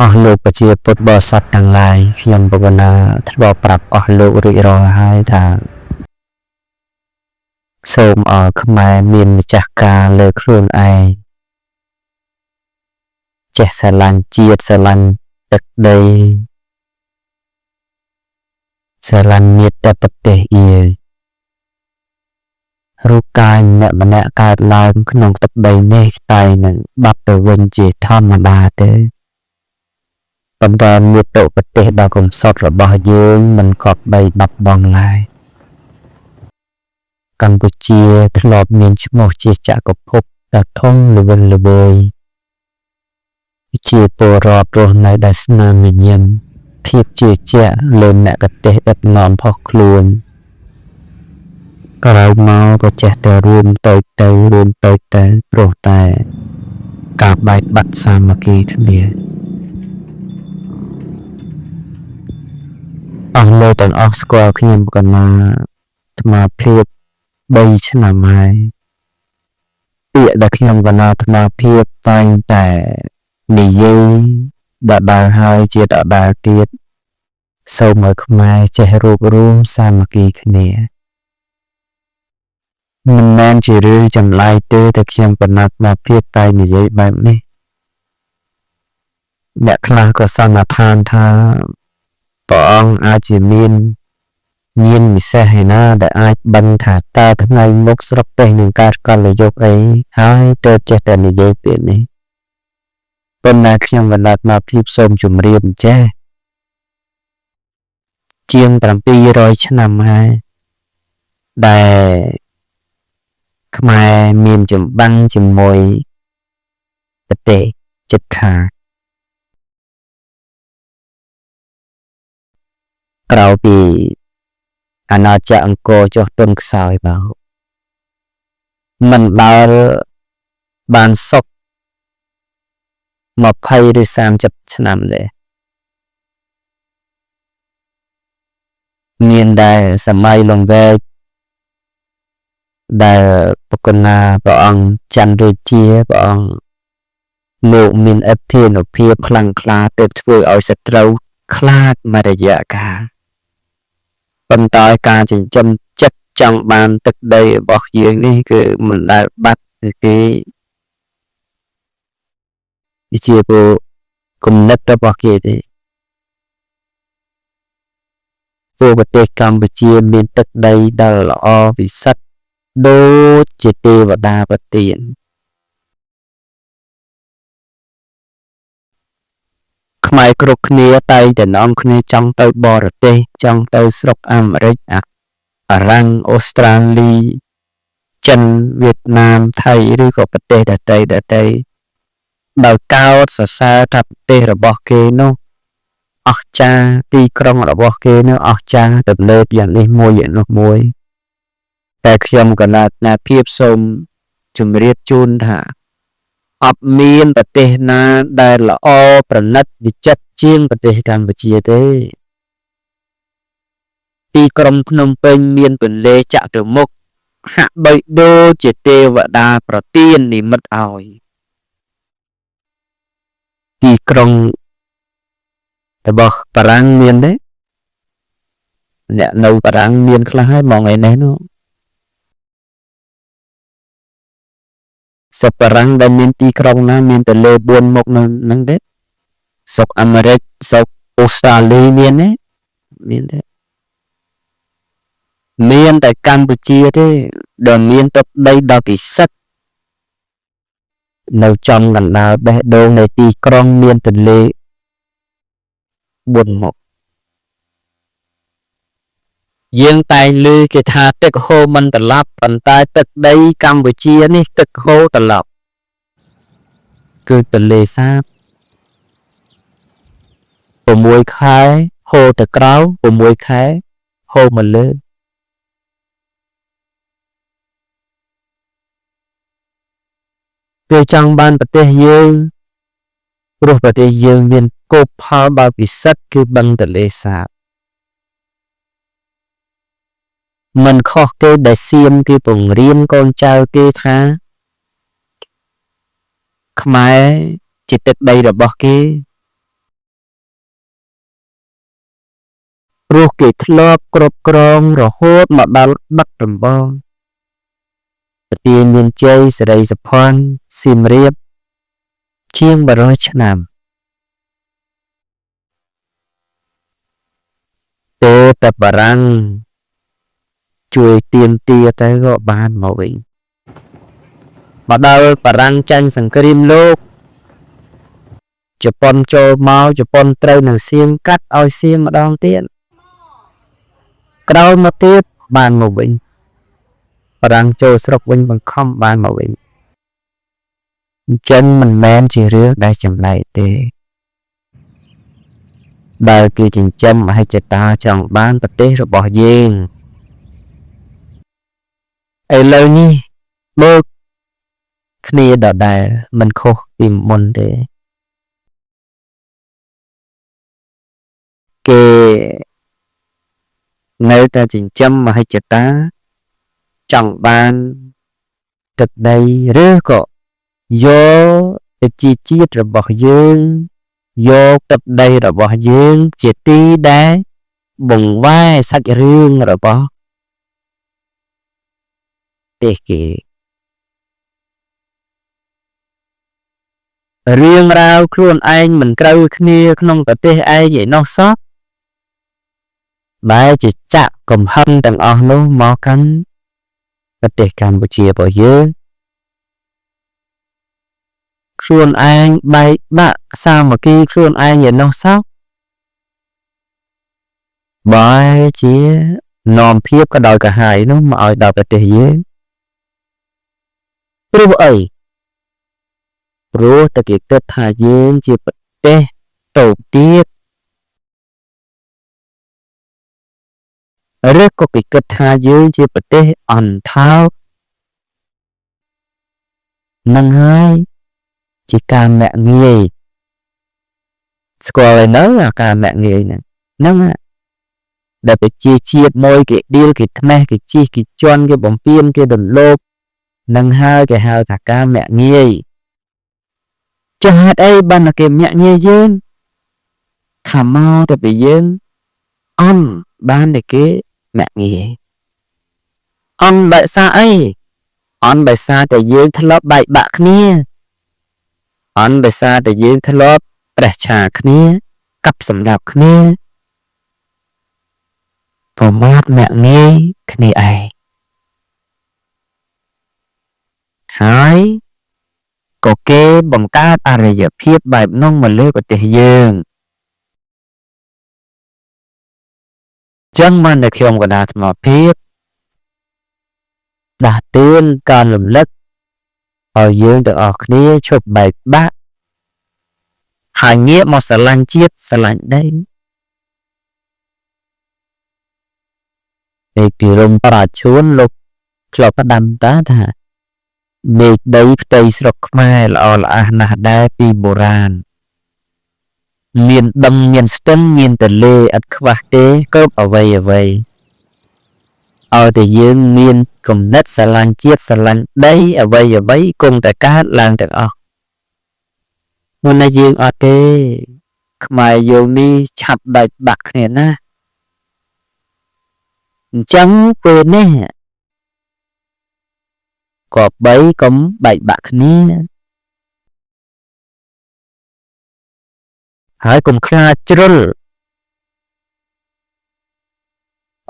អស់លោកប្រជាពុទ្ធបរិស័ទទាំងឡាយខ្ញុំបវនាធ្លាប់ប្រាប់អស់លោករួចរាល់ហើយថាសូមឲ្យខ្មែរមានម្ចាស់ការលើខ្លួនឯងចេះស្រឡាញ់ជាតិស្រឡាញ់ទឹកដីស្រឡាញ់មាតុប្រទេសយើងរូបកាយម្នាក់កើតឡើងក្នុងទឹកដីនេះតែនឹងបាត់ទៅវិញជាធម្មតាទេប៉ុន្តែមាតុប្រទេសដ៏កំសត់របស់យើងមិនគប្បីបាត់បង់ឡើយកម្ពុជាធ្លាប់មានឈ្មោះជាចក្រភពដ៏ធំល្វឹងល្វើយជាពលរដ្ឋរស់នៅដោយស្នាមញញឹមភាពជឿជាក់លើមគ្គទេសដឹកនាំផុសខ្លួនក្រោយមកក៏ចេះតែរួមតូចទៅព្រោះតែការបែកបាត់សាមគ្គីគ្នាអស់លោកទាំងអស់ស្គាល់ខ្ញុំកណ្ណាអាត្មាភាព3ឆ្នាំហើយពាក្យដែលខ្ញុំកណ្ណាអាត្មាភាពតែងតែនិយាយដដែលហើយជាដដែលទៀតសូមឲ្យខ្មែរចេះរួបរួមសាមគ្គីគ្នាមិនមែនជារឿងចម្លែកទេតែខ្ញុំកណ្ណាអាត្មាភាពតែនិយាយបែបនេះអ្នកខ្លះក៏សន្និដ្ឋានថាព្រះអង្គអាចជាមានញាណពិសេសឯណាដែលអាចដឹងថាតើថ្ងៃមុខស្រុកទេសនឹងកើតកលយុគអីហើយទើបចេះតែនិយាយពាក្យនេះប៉ុន្តែខ្ញុំកណ្ដាលមកភាពសូមជម្រាបចេះជាង700ឆ្នាំហើយដែលខ្មែរមានចម្បាំងជាមួយប្រទេសជិតខាងក្រៅពីអាណាចក្រអង្គរចុះទុនខ្សោយមកមិនដើរបានសុខ20ឬ30ឆ្នាំទេមានដែលសម័យលង្វែកដែលពុគណាព្រះអង្គច័ន្ទរាជាព្រះអង្គលោកមានឥទ្ធិនុភាពខ្លាំងក្លាទើបធ្វើឲ្យសត្រូវខ្លាចមួយរយៈកាលប៉ុន្តែការចិញ្ចឹមចិត្តចង់បានទឹកដីរបស់យើងនេះគឺមិនដែលបាត់ទេជាពលគំនិតរបស់គេទេពួកប្រទេសកម្ពុជាមានទឹកដីដែលល្អពិសិដ្ឋដូចជាទេវតាប្រទានខ្មែរគ្រប់គ្នាតែងតែនាំគ្នាចង់ទៅបរទេសចង់ទៅស្រុកអាមេរិកអារ៉ាំងអូស្ត្រាលីចិនវៀតណាមថៃឬក៏ប្រទេសដទៃដោយកោតសរសើរថាប្រទេសរបស់គេនោះអស្ចារ្យទីក្រុងរបស់គេនោះអស្ចារ្យទំនើបយ៉ាងនេះមួយយ៉ាងនោះមួយតែខ្ញុំកណាត់ណាភាពសូមជម្រាបជូនថាអត់មានប្រទេសណាដែលល្អប្រណិតវិចិត្រជាងប្រទេសកម្ពុជាទេទីក្រុងភ្នំពេញមានពន្លេចតុមុខហាក់បីដូចជាទេវតាប្រទាននិមិត្តឲ្យទីក្រុងរបស់បារាំងមានទេអ្នកនៅបារាំងមានខ្លះហើយមកថ្ងៃនេះនោះសុកបារាំងដែលមានទីក្រុងណាមានទន្លេ4មុខនៅហ្នឹងទេសុកអាមេរិកសុកអូស្ត្រាលីមានទេមានទេមានតែកម្ពុជាទេដែលមានទឹកដីដ៏ពិសិដ្ឋនៅចំកណ្ដាលបេះដូងនៃទីក្រុងមានទន្លេ4មុខយើងតែងឮគេថាទឹកហូរមិនត្រឡប់ប៉ុន្តែទឹកដីកម្ពុជានេះទឹកហូរត្រឡប់គឺទន្លេសាប6ខែហូរទៅក្រៅ6ខែហូរមកលើគេចង់បានប្រទេសយើងព្រោះប្រទេសយើងមានគោលផលដ៏ពិសិដ្ឋគឺបឹងទន្លេសាបមិនខុសគេដែលសៀមគេពង្រៀនកូនចៅគេថាខ្មែរជាទឹកដីរបស់គេ ព្រោះគេធ្លាប់គ្រប់គ្រងរហូតមកដល់ដឹកដំបងប្រទានមានជ័យសិរីសុភ័ណ្ឌសៀមរាបជាង100ឆ្នាំទេតែបារាំងជួយទាមទារទៅក៏បានមកវិញមកដល់បារាំងចាញ់សង្គ្រាមលោកជប៉ុនចូលមកជប៉ុនត្រូវនឹងសៀមកាត់ឲ្យសៀមម្ដងទៀតក្រោយមកទៀតបានមកវិញបារាំងចូលស្រុកវិញបង្ខំបានមកវិញអញ្ចឹងមិនមែនជារឿងដែលចម្លែកទេដែលគេចិញ្ចឹមមហិច្ឆតាចង់បានប្រទេសរបស់យើងឥឡូវនេះដូចគ្នាដដែលមិនខុសពីមុនទេគេនៅតែចិញ្ចឹមមហិច្ឆតាចង់បានទឹកដីឬក៏យកទៅជាជាតិរបស់យើងយកទឹកដីរបស់យើងជាទីដែលបង្វែរសាច់រឿងរបស់ទេគេរឿងរ៉ាវខ្លួនឯងមិនត្រូវគ្នាក្នុងប្រទេសឯងឯណោះសោះបែរជាចាក់កំហឹងទាំងអស់នោះមកកាន់ប្រទេសកម្ពុជារបស់យើងខ្លួនឯងបែកបាក់សាមគ្គីខ្លួនឯងឯណោះសោះបែរជានាំភាពក៏ដោយកាហាយនោះមកឲ្យដល់ប្រទេសយើងព្រោះអីព្រោះតែគេគិតថាយើងជាប្រទេសតូចទៀតឬក៏គេគិតថាយើងជាប្រទេសអន្តោប្រវេសន៍នឹងហើយជាការមាក់ងាយស្គាល់ហើយនៅអាការមាក់ងាយហ្នឹងដែលប្រជាជាតិមួយគេឌីលគេថ្នេះគេជិះគេជន់គេបំពេញគេរំលោភនឹងហើយគេហៅថាការមាក់ងាយចុះហេតុអីបានគេមាក់ងាយយើងថាមកទៅពីយើងអន់បានតែគេមាក់ងាយអន់បែកសារអីអន់បែកសារតែយើងធ្លាប់បែកបាក់គ្នាអន់បែកសារតែយើងធ្លាប់ប្រេះឆាគ្នាកាប់សម្លាប់គ្នាប្រមាថមាក់ងាយគ្នាឯងហើយក៏គេបង្កើតអរិយភាពបែបនោះមកលើប្រទេសយើងចឹងបានតែខ្ញុំក៏ដាក់ថ្មភាពដាស់តឿនការរំលឹកឲ្យយើងទាំងអស់គ្នាឈប់បែកបាក់ហើយងាកមកស្រឡាញ់ជាតិស្រឡាញ់ដីឯពីរំប្រាឈួនលោកឆ្លប់ផ្ដាំតាថាមេឃដីផ្ទៃស្រុកខ្មែរល្អល្អះណាស់ដែរពីបុរាណមានដឹងមានស្ទឹងមានទន្លេឥតខ្វះទេគ្រប់អ្វីអ្វីឲ្យតែយើងមានគំនិតស្រឡាញ់ជាតិស្រឡាញ់ដីអ្វីអ្វីគង់តែកើតឡើងទាំងអស់មុនណាយើងអត់ទេខ្មែរយើងនេះឆាប់ដាច់បាក់គ្នាណាអញ្ចឹងពេលនេះក៏បីកុំបែកបាក់គ្នាហើយកុំខ្លាចជ្រុល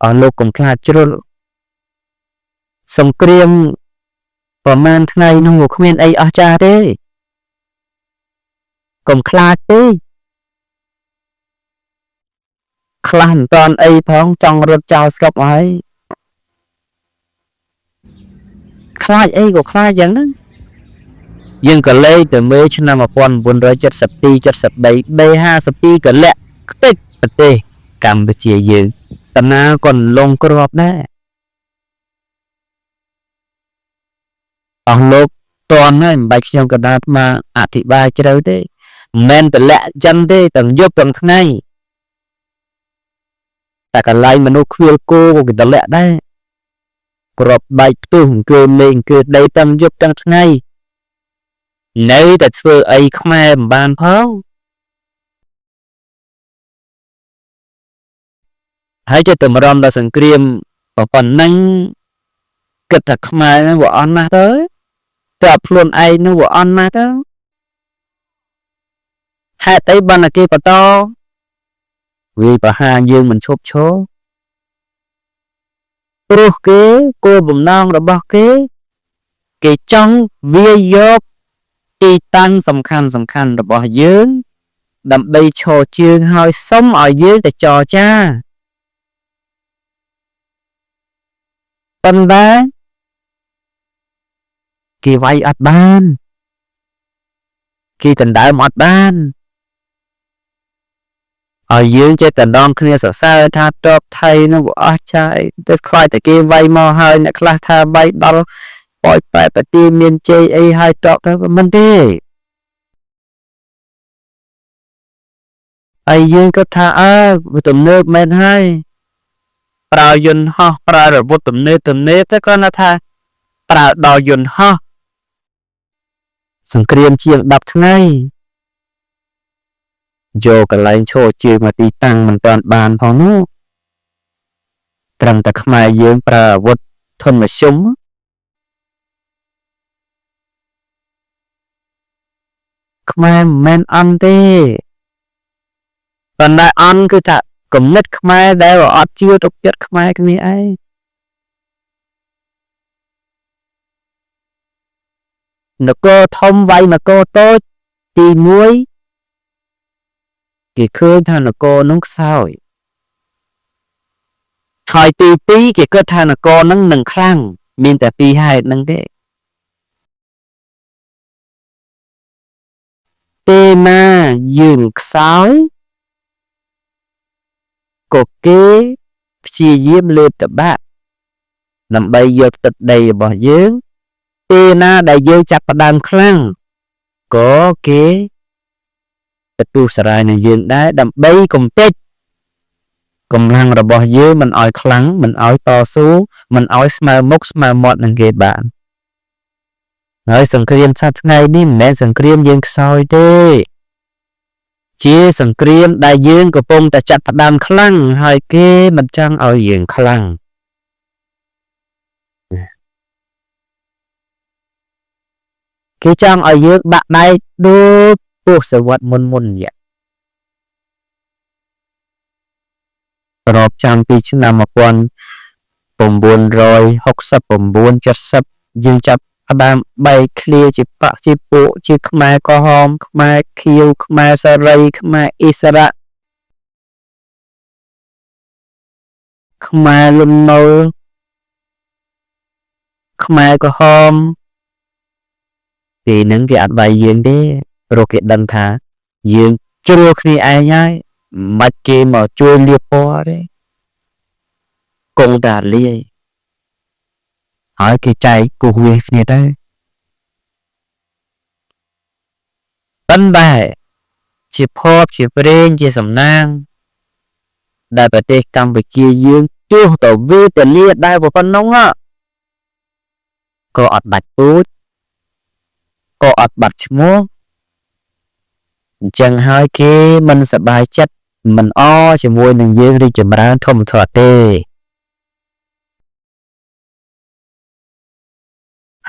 អស់លោកកុំខ្លាចជ្រុលសង្គ្រាមប្រហែលថ្ងៃនោះគ្មានអីអស្ចារ្យទេកុំខ្លាចទេខ្លះមិនតាន់អីផងចង់រត់ចោលស្កប់ហើយខ្លាចអីក៏ខ្លាចយ៉ាងហ្នឹងយើងក៏លេខទៅមើលឆ្នាំ1972 73 B52 ក៏លាក់ខ្ទេចប្រទេសកម្ពុជាយើងតាណាក៏លងគ្រាប់ដែរអស់លោកតន់ហើយមិនបាច់ខ្ញុំក៏ដាត់មកអធិប្បាយជ្រៅទេមិនមែនតលាក់ចិនទេទាំងយប់ទាំងថ្ងៃតែកន្លែងមនុស្សខ្វៀលគោក៏គេតលាក់ដែរគ្រាប់បែកផ្ទុះអង្គើលេងអង្គើដីទាំងយប់ទាំងថ្ងៃនៅតែធ្វើអីខ្មែរមិនបានផង ហើយចិត្តតម្រាំដល់សង្គ្រាមប៉ុណ្ណឹងគិតថាខ្មែរហ្នឹងវាអន់ណាស់ទៅតែខ្លួនឯងនឹងវាអន់ណាស់ទៅហេតុអីបានតែគេបន្តវាប្រហារយើងមិនឈប់ឈរព្រោះគេគោលបំណងរបស់គេចង់វាយកទីតាំងសំខាន់របស់យើងដើម្បីឈរជើងហើយសុំឲ្យយើងទៅចរចាប៉ុន្តែគេវាយអត់បានគេដណ្ដើមអត់បានឲ្យយើងចេះតែនាំគ្នាសរសើរថាតបថៃនឹងវាអស់ចាយតែខ្លាចតែគេវាយមកហើយអ្នកខ្លះថាវាយដល់ប៉ោយប៉ែប្រទីមានជ័យអីហើយតបទៅមិនទេហើយយើងគិតថាវាទំនើបមែនហើយប្រើយន្តហោះប្រើអាវុធទំនើបទៅគាត់ថាប្រើដល់យន្តហោះសង្គ្រាមជាង10ថ្ងៃយកកន្លែងឈរជើងមកទីតាំងមិនទាន់បានផងនោះត្រឹមតែខ្មែរយើងប្រើអាវុធធនមធ្យមខ្មែរមិនមែនអន់ទេប៉ុន្តែអន់គឺថាគំនិតខ្មែរដែលអត់ជឿទុកចិត្តខ្មែរគ្នាឯងនគរធំវាយនគរតូចទី1គេឃើញថានគរនោះខ្សោយហើយទី2គេគិតថានគរនោះនឹងខ្លាំងមានតែពីរហេតុហ្នឹងទេពេលណាយើងខ្សោយក៏គេព្យាយាមលើកតបាក់ដើម្បីយកទឹកដីរបស់យើងពេលណាដែលយើងចាប់ផ្ដើមខ្លាំងក៏គេទទួលសរាយនឹងយើងដែរដើម្បីកុំតិចកម្លាំងរបស់យើងមិនឲ្យខ្លាំងមិនឲ្យតស៊ូមិនឲ្យស្មើមុខស្មើមាត់នឹងគេបានហើយសង្គ្រាមសប្តាហ៍ថ្ងៃនេះមិនមែនសង្គ្រាមយើងខ្សោយទេជាសង្គ្រាមដែលយើងកំពុងតែចាត់ផ្ដើមខ្លាំងហើយគេមិនចង់ឲ្យយើងខ្លាំងគេចង់ឲ្យយើងបាក់ដៃដូចទសវត្សមុនយ៉ារាប់ចាំពីឆ្នាំ1969-70យើងចាប់ផ្ដើមបែកឃ្លាជាបកជាពួកជាខ្មែរក្រហមខ្មែរខៀវខ្មែរសេរីខ្មែរអ៊ីស្រាខ្មែរលំនៅខ្មែរក្រហមពេលហ្នឹងគេអត់បាយយើងទេព្រោះគេដឹងថាយើងជ្រួលគ្នាឯងហើយមិនគេមកជួយលៀបពណ៌ទេគង់តែលាយហើយគេចែកគូសវាគ្នាទៅប៉ុន្តែជាភពជាព្រេងជាសំណាងដែលប្រទេសកម្ពុជាយើងជួសទៅវាទៅលាដែរប៉ុណ្ណឹងក៏អត់បាច់ពូជក៏អត់បាត់ឈ្មោះអញ្ចឹងហើយគេមិនសប្បាយចិត្តមិនអជាមួយនឹងយើងរីកចម្រើនធំធាត់ទេ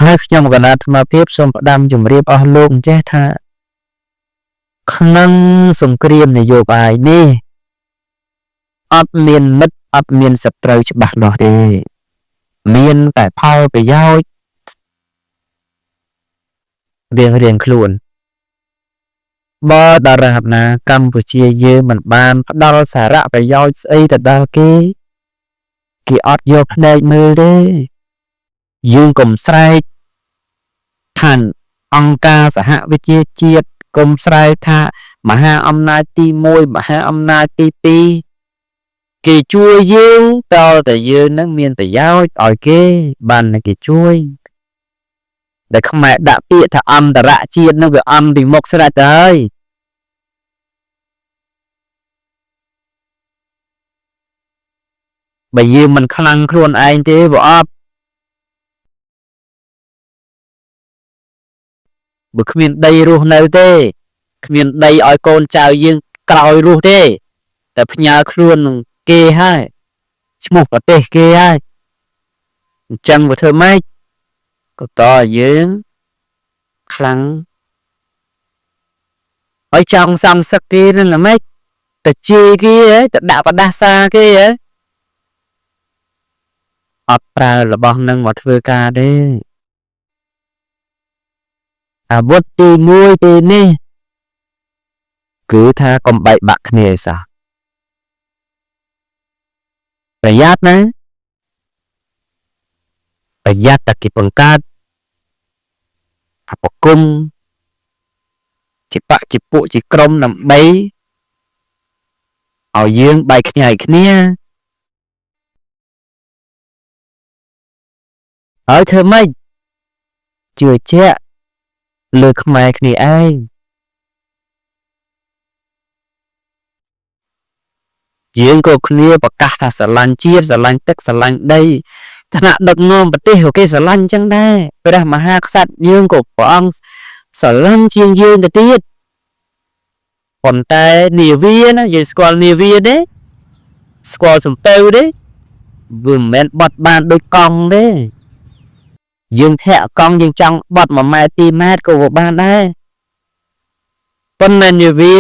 ហើយខ្ញុំគណៈអាត្មាភាពសូមផ្ដាំជម្រាបអស់លោកចេះថាក្នុងសង្គ្រាមនយោបាយនេះអត់មានមិត្តអត់មានសត្រូវច្បាស់លាស់ទេមានតែផលប្រយោជន៍រៀងខ្លួនបើតារាបណាកម្ពុជាយើងមិនបានផ្ដល់សារៈប្រយោជន៍ស្អីទៅដល់គេអត់យកភ្នែកមើលទេយើងកុំស្រែកថាអង្គការសហវិជាជាតិកុំស្រែកថាមហាអំណាចទី1មហាអំណាចទី2គេជួយយើងតើតែយើងនឹងមានប្រយោជន៍ឲ្យគេបានគេជួយដែលខ្មែរដាក់ពាក្យថាអន្តរជាតិនឹងវាអំពីមុខស្រេចទៅហើយបើយើងមិនខ្លាំងខ្លួនឯងទេបើអត់បើគ្មានដីរស់នៅទេគ្មានដីឲ្យកូនចៅយើងក្រោយរស់ទេតែផ្ញើខ្លួននឹងគេហើយ ឈ្មោះប្រទេសគេហើយអញ្ចឹងវាធ្វើម៉េចក៏តយើងខ្លាំងហើយចង់សំសឹកគេនឹងល្មិចទៅជាគេទៅដាក់បដាសាគេអត់ប្រើរបស់នឹងមកធ្វើការទេអាវុធទី1ទីនេះគឺថាកុំបែកបាក់គ្នាឯសោះប្រយ័ត្នណាប្រយ័ត្នតែគេបង្កើតអបគុំជាបកជាពួកជាក្រុមដើម្បីឲ្យយើងបែកខ្ញែកគ្នាហើយធ្វើម៉េចជឿជាក់លើខ្មែរគ្នាឯងយើងក៏គ្នាប្រកាសថាស្រឡាញ់ជាតិស្រឡាញ់ទឹកស្រឡាញ់ដីឋានៈដឹកនាំប្រទេសក៏គេស្រឡាញ់ចឹងដែរព្រះមហាក្សត្រយើងក៏ព្រះអង្គស្រឡាញ់ជាងយើងទៅទៀតប៉ុន្តែនាវាណាយើងស្គាល់នាវាទេស្គាល់សំពៅទេវាមិនមែនបត់បានដូចកង់ទេយើងធាក់កង់យើងចង់បត់1ម៉ែត្រ2ម៉ែត្រក៏វាបានដែរប៉ុន្តែនាវា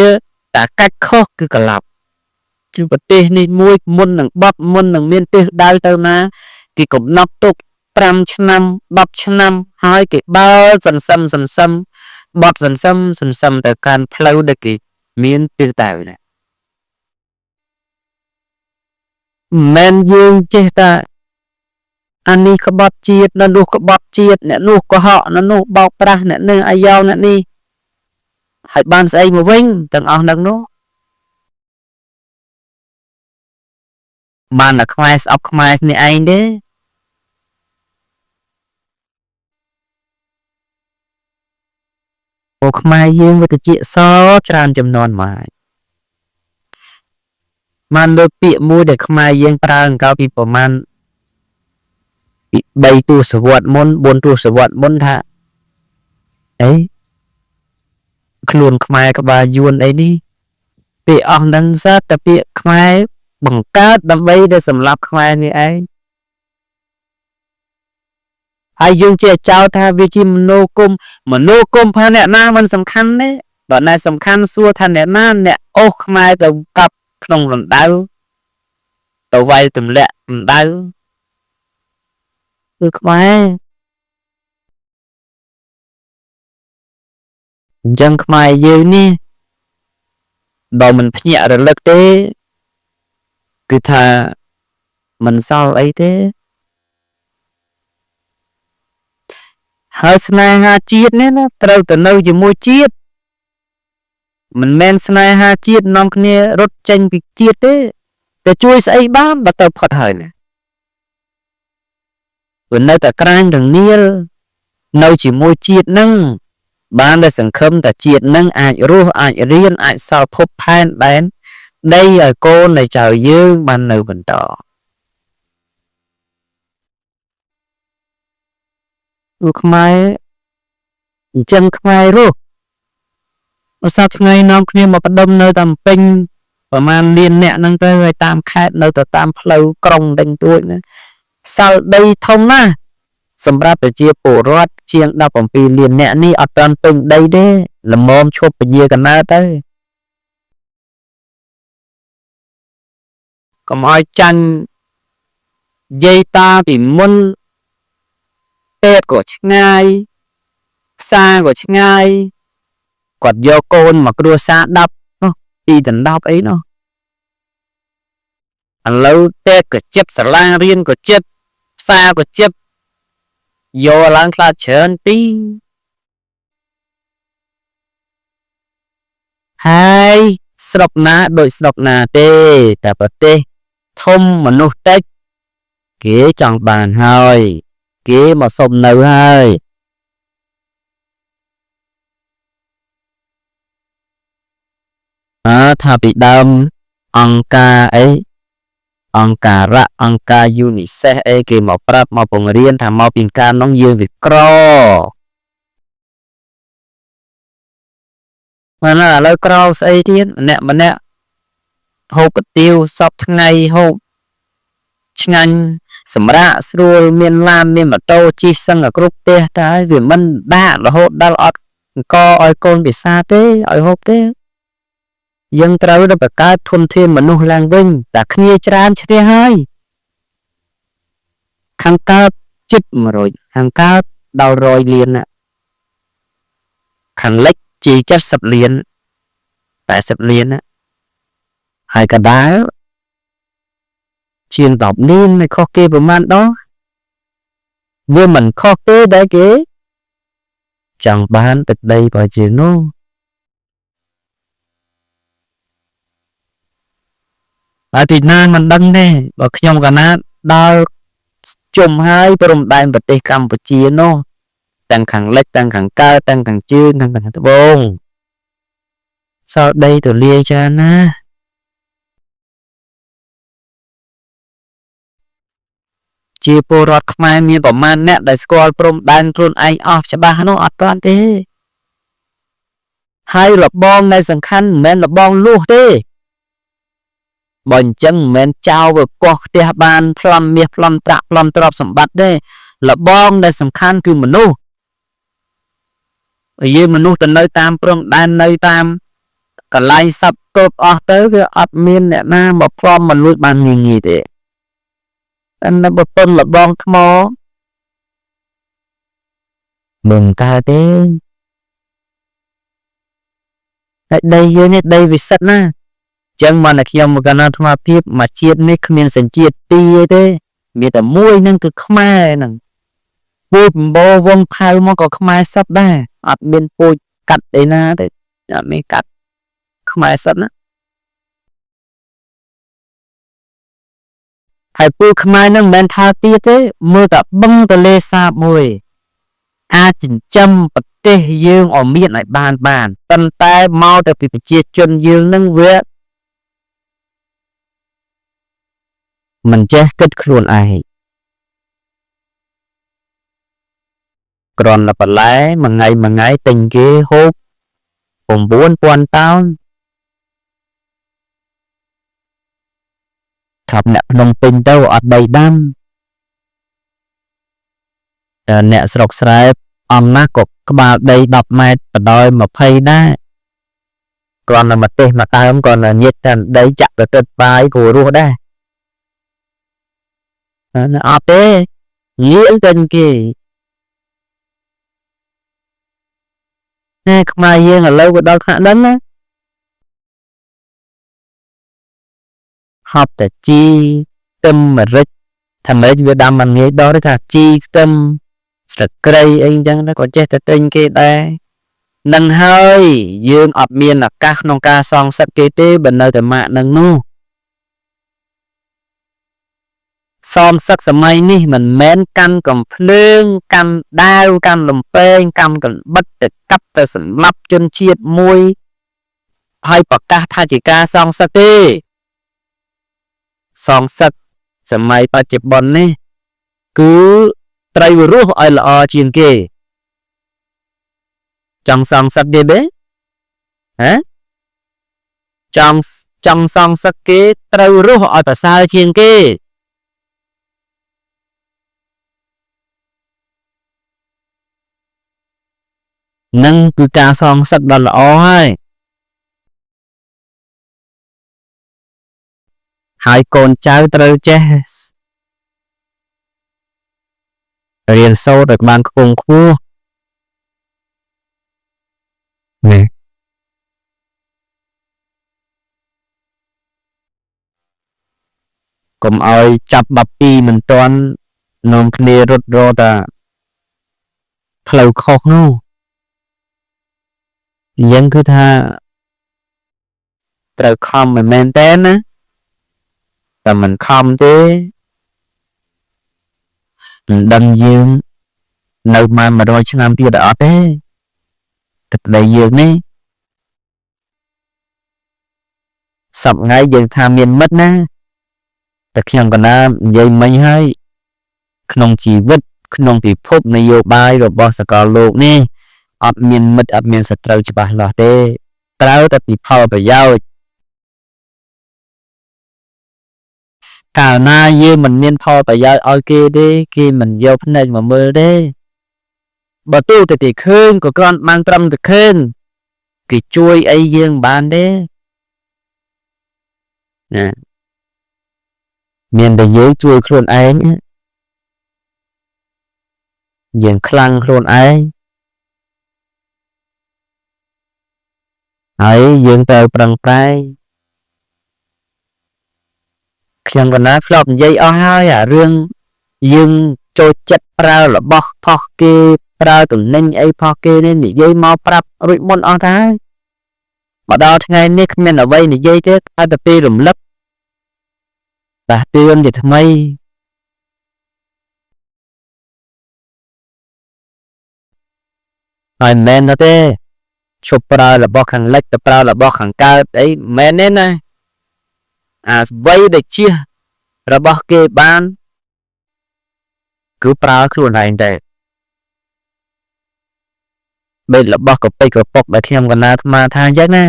តែកាច់ខុសគឺក្លាប់គឺប្រទេសនេះមួយមុននឹងបត់មុននឹងមានទិសដៅទៅណាគេកំណត់ទុក5ឆ្នាំ10ឆ្នាំហើយគេបើសន្សំបត់សន្សំទៅកាន់ផ្លូវដែលគេមានទិសដៅណាមិនយើងចេះតែអានេះក្បត់ជាតិនៅនោះក្បត់ជាតិអ្នកនោះកុហកនៅនោះបោកប្រាស់អ្នកនឹងអាយ៉ងអ្នកនេះហើយបានស្អីមកវិញទាំងអស់នឹងនោះបានតែខ្មែរស្អប់ខ្មែរគ្នាឯងទេអូខ្មែរយើងវាទៅជាសច្រើនចំនួនមកបានលើពាក្យមួយដែលខ្មែរយើងប្រើកាលពីប្រមាណពី3ទសវត្សរ៍មុន4ទសវត្សរ៍មុនថាអីខ្លួនខ្មែរក្បាលយួនអីនេះពាក្យអស់ហ្នឹងសតតែពាក្យខ្មែរបង្កើតដើម្បីđểសម្លាប់ខ្មែរនេះឯងហើយយើងជាចោទថាវាជាមនោគមថាអ្នកណាមិនសំខាន់ទេបើណែសំខាន់សួរថាអ្នកណាអ្នកអូសខ្មែរទៅកាប់ក្នុងរណ្ដៅទៅវាយទម្លាក់រណ្ដៅគឺខ្មែរអញ្ចឹងខ្មែរយើងនេះបើមិនភ្ញាក់រលឹកទេគឺថាមិនសល់អីទេហើយស្នេហាជាតិនេះណាត្រូវទៅនៅជាមួយជាតិមិនមែនស្នេហាជាតិនាំគ្នារត់ចេញពីជាតិទេតែជួយស្អីបានបើទៅផុតហើយណាវានៅតែក្រាញរងាលនៅជាមួយជាតិនឹងបានតែសង្ឃឹមតែជាតិនឹងអាចរស់អាចរៀនអាចសល់ភពផែនដែនដីឲ្យកូននៃចៅយើងបាននៅបន្តលោកខ្មែរអញ្ចឹងខ្មែររស់ឧស្សាហ៍ថ្ងៃនាំគ្នាមកបដិមនៅតាមពេញប្រហែលលានអ្នកហ្នឹងទៅហើយតាមខេត្តនៅទៅតាមផ្លូវក្រុងដេញទួចណាសល់ដីធំណាស់សម្រាប់ប្រជាពលរដ្ឋជាង17លានអ្នកនេះអត់ទាន់ពេញដីទេល្មមឈប់ពញាកណ្ដាលទៅកុំឲ្យចាញ់យាយតាពីមុនពេទ្យក៏ឆ្ងាយផ្សារក៏ឆ្ងាយគាត់យកកូនមកគ្រួសារ10នោះ2ដណ្ដប់អីនោះឥឡូវពេទ្យក៏ចិត្តសាលារៀនក៏ចិត្តផ្សារក៏ចិត្តយកឡើងខ្លាចច្រើនទីហើយស្រុកណាដូចស្រុកណាទេតែប្រទេសធំមនុស្សតិចគេចង់បានហើយគេមកសុំនៅហើយថាពីដើមអង្គការអីអង្គការ UNICEF អីគេមកប្រាប់មកបង្រៀនថាមកពីការនោះយើងវាក្រមកឥឡូវក្រស្អីទៀតម្នាក់ហូបកាទៀវសពថ្ងៃហូប ឆ្ងាញ់សម្រាប់ស្រួលមានឡានមានម៉ូតូជិះសឹងឲ្យគ្រប់ផ្ទះតែវាមិនដាក់រហូតដល់អត់អង្គឲ្យកូនពិសាទេឲ្យហូបទេយើងត្រូវទៅបង្កើតធនធានមនុស្សឡើងវិញតែគ្នាច្រើនឈ្នះហើយខាងកើតជិត100ខាងកើតដល់100លានខាងលិចជា70លាន80លានហើយកដាលជាង10លានមិនខុសគេប្រហែលដល់វាមិនខុសទេដែលគេចង់បានទឹកដីប្រជានោះហើយទីណាមិនដឹងទេបើខ្ញុំកណាដល់ជុំហើយព្រំដែនប្រទេសកម្ពុជានោះទាំងខាងលិចទាំងខាងកើតទាំងខាងជើងទាំងខាងត្បូងសល់ដីទូលាយច្រើនណាជាពលរដ្ឋខ្មែរមានប្រមាណអ្នកដែលស្គាល់ព្រំដែនខ្លួនឯងអស់ច្បាស់នោះអត់ទាន់ទេហើយរបងនៃសំខាន់មិនមែនរបងលួសទេបើអញ្ចឹងមិនមែនចោលវាកោះផ្ទះបានប្លន់មាសប្លន់ប្រាក់ប្លន់ទ្រព្យសម្បត្តិទេរបងដែលសំខាន់គឺមនុស្សយើងមនុស្សទៅនៅតាមព្រំដែននៅតាមកន្លែងសັບគ្រប់អស់ទៅវាអត់មានអ្នកណាមកព្រមមកលួចបានងាយទេតែនៅបពន្ធរបងថ្មមិនកើតទេតែដីយើងនេះដីវិសិទ្ធណាចឹងមកតែខ្ញុំមកកណ្ដាលអាត្មាភាពមកជាតិនេះគ្មានសញ្ជាតិពីរទេមានតែមួយហ្នឹងគឺខ្មែរហ្នឹងពូជបំបោវងផៅមកក៏ខ្មែរសពដែរអត់មានពូជកាត់ឯណាទេអត់មានកាត់ខ្មែរសិនណាហើយពូខ្មែរហ្នឹងមិនមែនថាទៀតទេមើលតែបឹងទលេសាបមួយអាចចិញ្ចឹមប្រទេសយើងឲ្យមានឲ្យបានប៉ុន្តែមកតែពីប្រជាជនយើងហ្នឹងវាមិនចេះគិតខ្លួនឯងគ្រាន់តែបន្លែមួយថ្ងៃទិញគេហូប 9,000 តោនថាប់អ្នកភ្នំពេញទៅអត់ដីដាំតែអ្នកស្រុកស្រែអំណាស់ក៏ក្បាលដី10ម៉ែត្របដោយ20ដែរគ្រាន់តែមកទេសមកដើមគ្រាន់តែញិតតែដីចាក់ទៅទឹកបាយក៏រស់ដែរអត់ទេងាយទៅគេខ្មែរយើងឥឡូវក៏ដល់ថ្នាក់ហ្នឹងណាហប់តែជីខ្ទឹមម្រេចថាម្រេចវាដាំមិនងាយដល់ទេថាជីខ្ទឹមស្លឹកគ្រៃអីអញ្ចឹងក៏ចេះតែទិញគេដែរនឹងហើយយើងអត់មានឱកាសក្នុងការសងសឹកគេទេបើនៅតែម៉ាក់នឹងនោះសងសឹកសម័យនេះមិនមែនកាន់កំភ្លើងកាន់ដាវកាន់លំពែងកាន់កណ្បិតទៅកាប់ទៅសម្លាប់ជនជាតិមួយហើយប្រកាសថាជាការសងសឹកទេសងសឹកសម័យបច្ចុប្បន្ននេះគឺត្រូវរស់ឲ្យល្អជាងគេចង់សងសឹកគេទេហ៎ចង់សងសឹកគេត្រូវរស់ឲ្យប្រសើរជាងគេនឹងគឺការសងសឹកដ៏ល្អហើយកូនចៅត្រូវចេះរៀនសូត្រឲ្យបានខ្ពង់ខ្ពស់នេះកុំឲ្យចាប់បាប់ពីមិនទាន់នាំគ្នារត់រត់តាផ្លូវខុសនោះយើងគឺថាត្រូវខំមិនមែនទេណាតែមិនខំទេមិនដឹងយើងនៅមក100ឆ្នាំទៀតអត់ទេទឹកដីយើងនេះសប្ងៃយើងថាមានមិត្តណាតែខ្ញុំកណានិយាយមិញហើយក្នុងជីវិតក្នុងពិភពនយោបាយរបស់សកលលោកនេះអត់មានមិត្តអត់មានសត្រូវច្បាស់លាស់ទេត្រូវតែពីផលប្រយោជន៍ កាលណាយើងមិនមានផលប្រយោជន៍ឲ្យគេទេគេមិនយកភ្នែកមកមើលទេបើទូទៅគេឃើញក៏គ្រាន់បានត្រឹមតែឃើញគេជួយអីយើងបានទេណាមានតែយើងជួយខ្លួនឯងយើងខ្លាំងខ្លួនឯងហើយយើងត្រូវប្រឹងប្រែងខ្ញុំកណាធ្លាប់និយាយអស់ហើយអារឿងយើងចូលចិត្តប្រើរបស់ផុសគេប្រើតំណែងអីផុសគេនេះនិយាយមកប្រាប់រួចមុនអស់ទៅហើយមកដល់ថ្ងៃនេះគ្មានអ្វីនិយាយទេតែតែពេលរំលឹកដាស់តឿនជាថ្មីហើយមិនមែនទេឈប់ប្រើរបស់ខាងលិចទៅប្រើរបស់ខាងកើតអីមិនមែនទេណាអាអ្វីដែលជារបស់គេបានគឺប្រើខ្លួនឯងតែបែបរបស់កប៉ិចកប៉ុកដែលខ្ញុំកណាអាត្មាថាអញ្ចឹងណា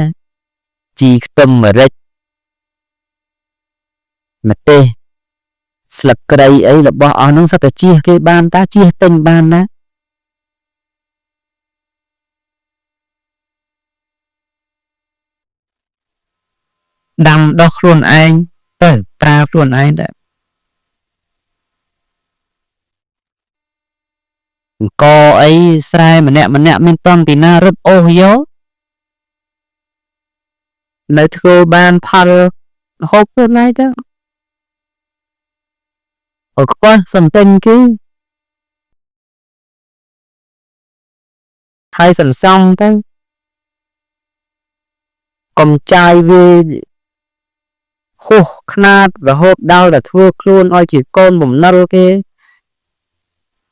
ជីខ្ទឹមម្រេចម្ទេសស្លឹកគ្រៃអីរបស់អស់ហ្នឹងសិតតែជៀសគេបានតាជៀសទិញបានណាដាំដុះខ្លួនឯងទៅប្រើខ្លួនឯងដែរអង្គអីស្រែម្នាក់មានតន់ពីណារត់អូសយកនៅធ្វើបានផលហូបខ្លួនឯងទៅអត់ខ្វះសំទិញគេហើយសន្សំទៅកុំចាយវាហួសខ្នាតរហូតដល់តែធ្វើខ្លួនឲ្យជាកូនបំណិលគេ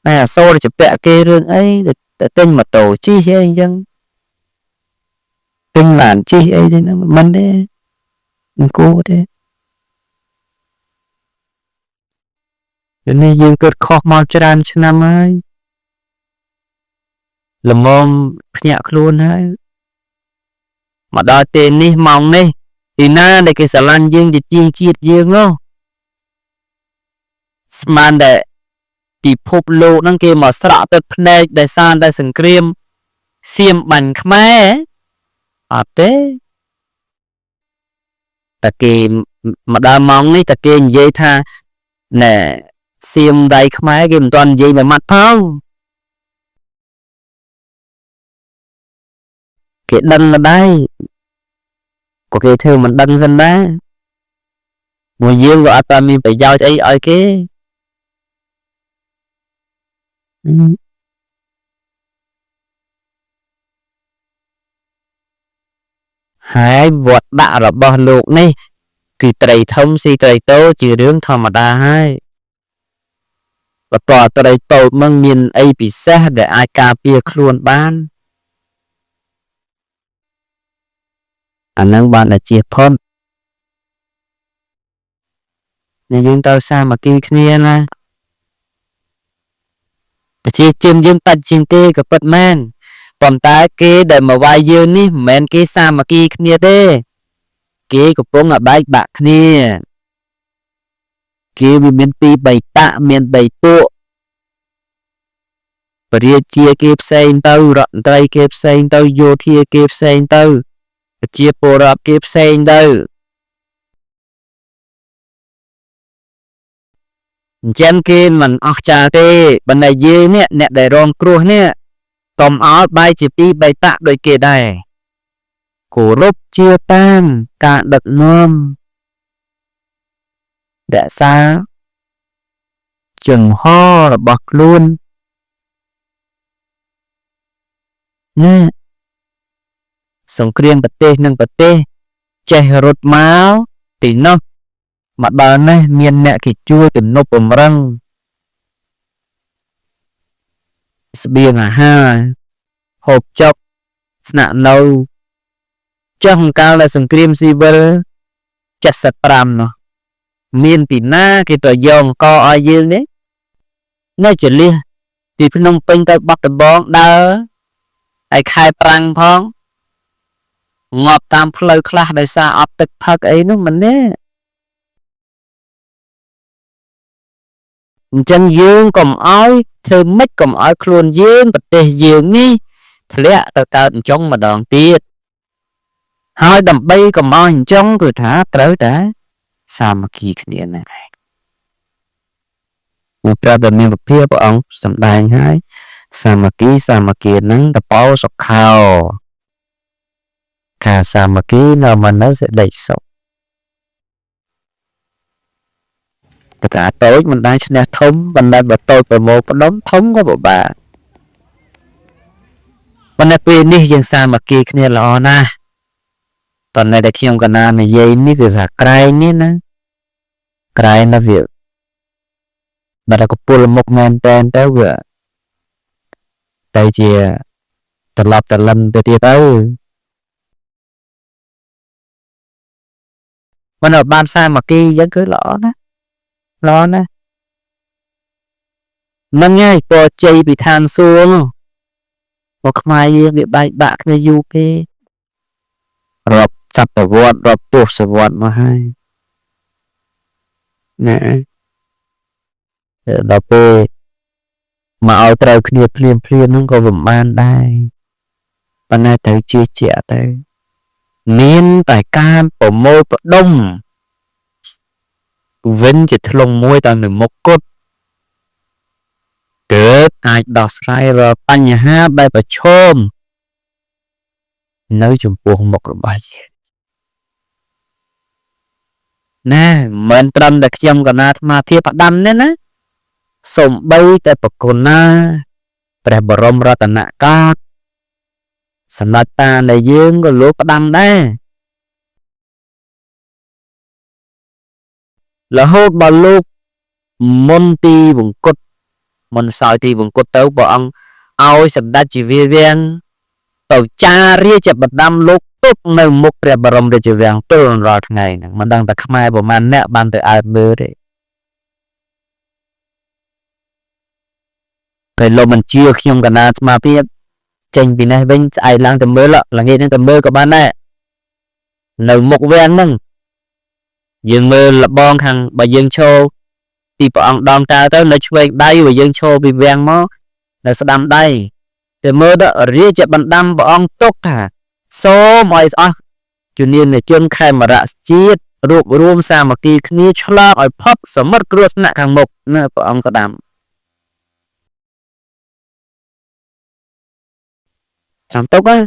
តែអសូរជពាក់គេរឿងអីតែទិញម៉ូតូជិះអីអញ្ចឹងទិញឡានជិះអីចឹងមិនទេមិនគួរទេនេះយើងកើតខុសមកច្រើនឆ្នាំហើយល្មមភ្ញាក់ខ្លួនហើយមកដល់ពេលនេះម៉ោងនេះទីណាដែលគេស្រឡាញ់យើងជាជាងជាតិយើងនោះស្មានតែពិភពលោកហ្នឹងគេមកស្រក់ទឹកភ្នែកដោយសារតែសង្គ្រាមសៀមបាញ់ខ្មែរអត់ទេតែគេមកដល់ម៉ោងនេះតែគេនិយាយថាណែសៀមដៃខ្មែរគេមិនទាន់និយាយមួយម៉ាត់ផងគេដឹងម្ដាយក៏គេធ្វើមិនដឹងសិនដែរមួយយើងក៏អត់មានប្រយោជន៍អីឲ្យគេហើយវត្តដាក់របស់លោកនេះគឺត្រីធំស៊ីត្រីតូចជារឿងធម្មតាហើយបន្តត្រីតូចនឹងមានអីពិសេសដែលអាចការពារខ្លួនបានអានឹងបានតែជាផុតយើងទៅសាមគ្គីគ្នាណាប្រជាជនយើងបាច់ជាងគេក៏ពិតមែនប៉ុន្តែគេដែលមកវាយយើងនេះមិនមែនគេសាមគ្គីគ្នាទេគេកំពុងតែបែកបាក់គ្នាគេវាមាន2 3តាក់មាន3ពួកបរិជាគេផ្សេងទៅរដ្ឋមន្ត្រីគេផ្សេងទៅយោធាគេផ្សេងទៅប្រជាពលរដ្ឋគេផ្សេងទៅអញ្ចឹងគេមិនអស់ចាទេប៉ុន្តែយើងនេះអ្នកដែលរងគ្រោះនេះកុំអោយបែកជា2 3តាក់ដូចគេដែរគោរពជាតាមការដឹកនាំរក្សាជំហររបស់ខ្លួនណាសង្គ្រាមប្រទេសនិងប្រទេសចេះរត់មកពីនោះមកដល់នេះមានអ្នកគេជួយទំនប់បំរុងស្បៀងអាហារហូបចុកស្នាក់នៅចុះកាលដែលសង្គ្រាមស៊ីវិល75នោះមានពីណាគេទៅយកអង្គឲ្យយើងនេះនៅចលះពីភ្នំពេញទៅបាត់ដំបងដើរហើយខែប្រាំងផងងាប់តាមផ្លូវខ្លះដោយសារអត់ទឹកផឹកអីនោះមិនទេ ចឹងយើងកុំឲ្យធ្វើម៉េចកុំឲ្យខ្លួនយើងប្រទេសយើងនេះធ្លាក់ទៅកើតអញ្ចឹងម្ដងទៀតហើយដើម្បីកុំឲ្យអញ្ចឹងគឺថាត្រូវតែសាមគ្គីគ្នាណាមកប្រាប់ដល់មានពភាព្រះអង្គសម្ដែងហើយសាមគ្គីនឹងតបោសុខោការសាមគ្គីនៅមនស្សសេចក្តីសុខតែតូចមិនដែលឈ្នះធំបណ្ដិតបើតូចប្រមូលផ្ដុំធំក៏ពិបាកប៉ុន្តែពេលនេះយើងសាមគ្គីគ្នាល្អណាស់ប៉ុន្តែតែខ្ញុំកណានិយាយនេះគឺថាក្រែងនេះណាក្រែងណាវាបើតែកពុលមុខមែនតែនទៅវាតែជាត្រឡប់ត្រឡឹមទៅទៀតទៅមិនបានសាមគ្គីអញ្ចឹងគឺល្អណាស់ហ្នឹងហើយតជ័យពីឋានសួគ៌មកខ្មែរយើងវាបែកបាក់គ្នាយូរពេករាប់សតវត្សរាប់ទសវត្សមកហើយណាដល់ពេលមកឲ្យត្រូវគ្នាភ្លាមហ្នឹងក៏មិនបានដែរប៉ុន្តែត្រូវជឿជាក់ទៅមានតែការប្រមូលផ្ដុំវិញជាធ្លុងមួយតាមនៅមុខគត់កើតអាចដោះស្រាយរាល់បញ្ហាដែលប្រឈមនៅចំពោះមុខរបស់យើងណាមិនត្រឹមតែខ្ញុំកណាអាត្មាភាពផ្ដាំទេណាសូម្បីតែប្រគុណណាព្រះបរមរតនកាលសម្ដេចតានៃយើងក៏លោកផ្ដាំដែររហូតដល់លោកមុនទីវង្គតមុនសោយទីវង្គតទៅព្រះអង្គឲ្យសម្ដេចជាវាវាំងទៅចារាជបណ្ដាំលោកទុកនៅមុខព្រះបរមរាជវាំងទល់រាល់ថ្ងៃហ្នឹងមិនដឹងតែខ្មែរប្រមាណអ្នកបានទៅអើតមើលទេពេលលោកមិនជឿខ្ញុំកណាអាត្មាភាពចេញពីនេះវិញស្អែកឡើងទៅមើលល្ងាចហ្នឹងទៅមើលក៏បានដែរនៅមុខវាំងហ្នឹងយើងមើលលបងខាងបើយើងឈរពីព្រះអង្គដំតើទៅនៅឆ្វេងដៃបើយើងឈរពីវាំងមកនៅស្ដាំដៃទៅមើលដល់រាជបណ្ដាំព្រះអង្គទុកថាសូមឲ្យអស់ជំនាញជនខេមរៈជាតិរួបរวมសាមគ្គីគ្នាឆ្លងឲ្យផុតសមុទ្រគ្រោះថ្នាក់ខាងមុខណាព្រះអង្គក្ដាំចាំទុកហ្នឹង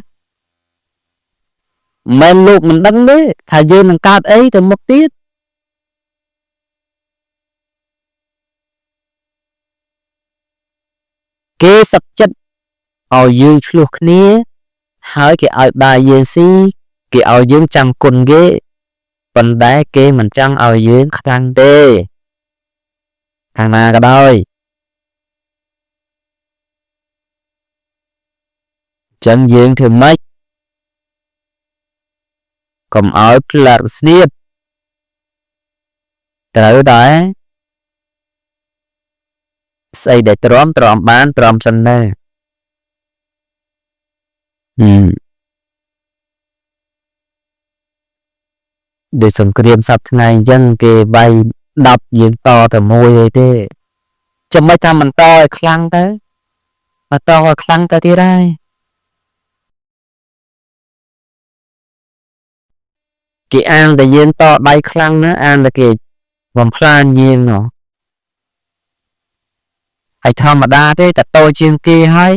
មិនលោកមិនដឹងទេថាយើងនឹងកើតអីទៅមុខទៀតគេសឹកចិត្តឲ្យយើងឆ្លោះគ្នាហើយគេឲ្យបាយយើងស៊ីគេឲ្យយើងចាំគុណគេប៉ុន្តែគេមិនចង់ឲ្យយើងខ្លាំងទេខាងណាក៏ដោយចឹងយើងធ្វើម៉េចកុំឲ្យផ្លាត់ស្នៀតត្រូវដែរស្អីដែលទ្រាំបានទ្រាំសិនដែរដូចសង្គ្រាមសប្តាហ៍ថ្ងៃអញ្ចឹងគេវាយ10យើងតតែមួយអីទេចាំមិនថាមិនតឲ្យខ្លាំងទៅមកតឲ្យខ្លាំងទៅទៀតហើយគេអាងតែយើងតដៃខ្លាំងណាអាងតែគេបំផ្លាញយើងនោះហើយធម្មតាទេតែតូចជាងគេហើយ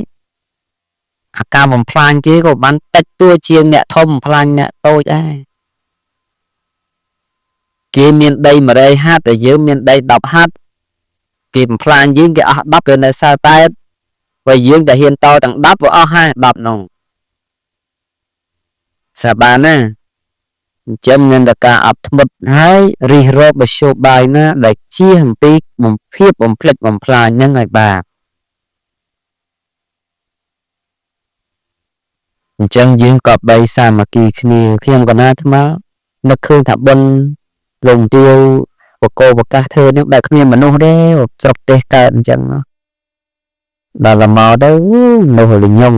អាការបំផ្លាញគេក៏បានតិចតួជាងអ្នកធំបំផ្លាញអ្នកតូចដែរគេមានដី100 ហាត់តែយើងមានដី10 ហាត់គេបំផ្លាញយើងគេអស់10គេនៅសល់តែបើយើងតែហ៊ានតទាំង10វាអស់ហើយ10នោះសាបានណាអញ្ចឹងមានតែការអត់ធ្មត់ហើយរិះរកមធ្យោបាយណាដែលជៀសអំពីបំភាបបំភ្លេចបំផ្លាញហ្នឹងឲ្យបាទអញ្ចឹងយើងក៏បីសាមគ្គីគ្នាខ្ញុំកណាអាត្មានឹកឃើញថាបុណ្យលំទាវបកោប្រកាសធ្វើនឹងដែលគ្មានមនុស្សទេស្រុកទេសកើតអញ្ចឹងដល់មកទៅនោះលញង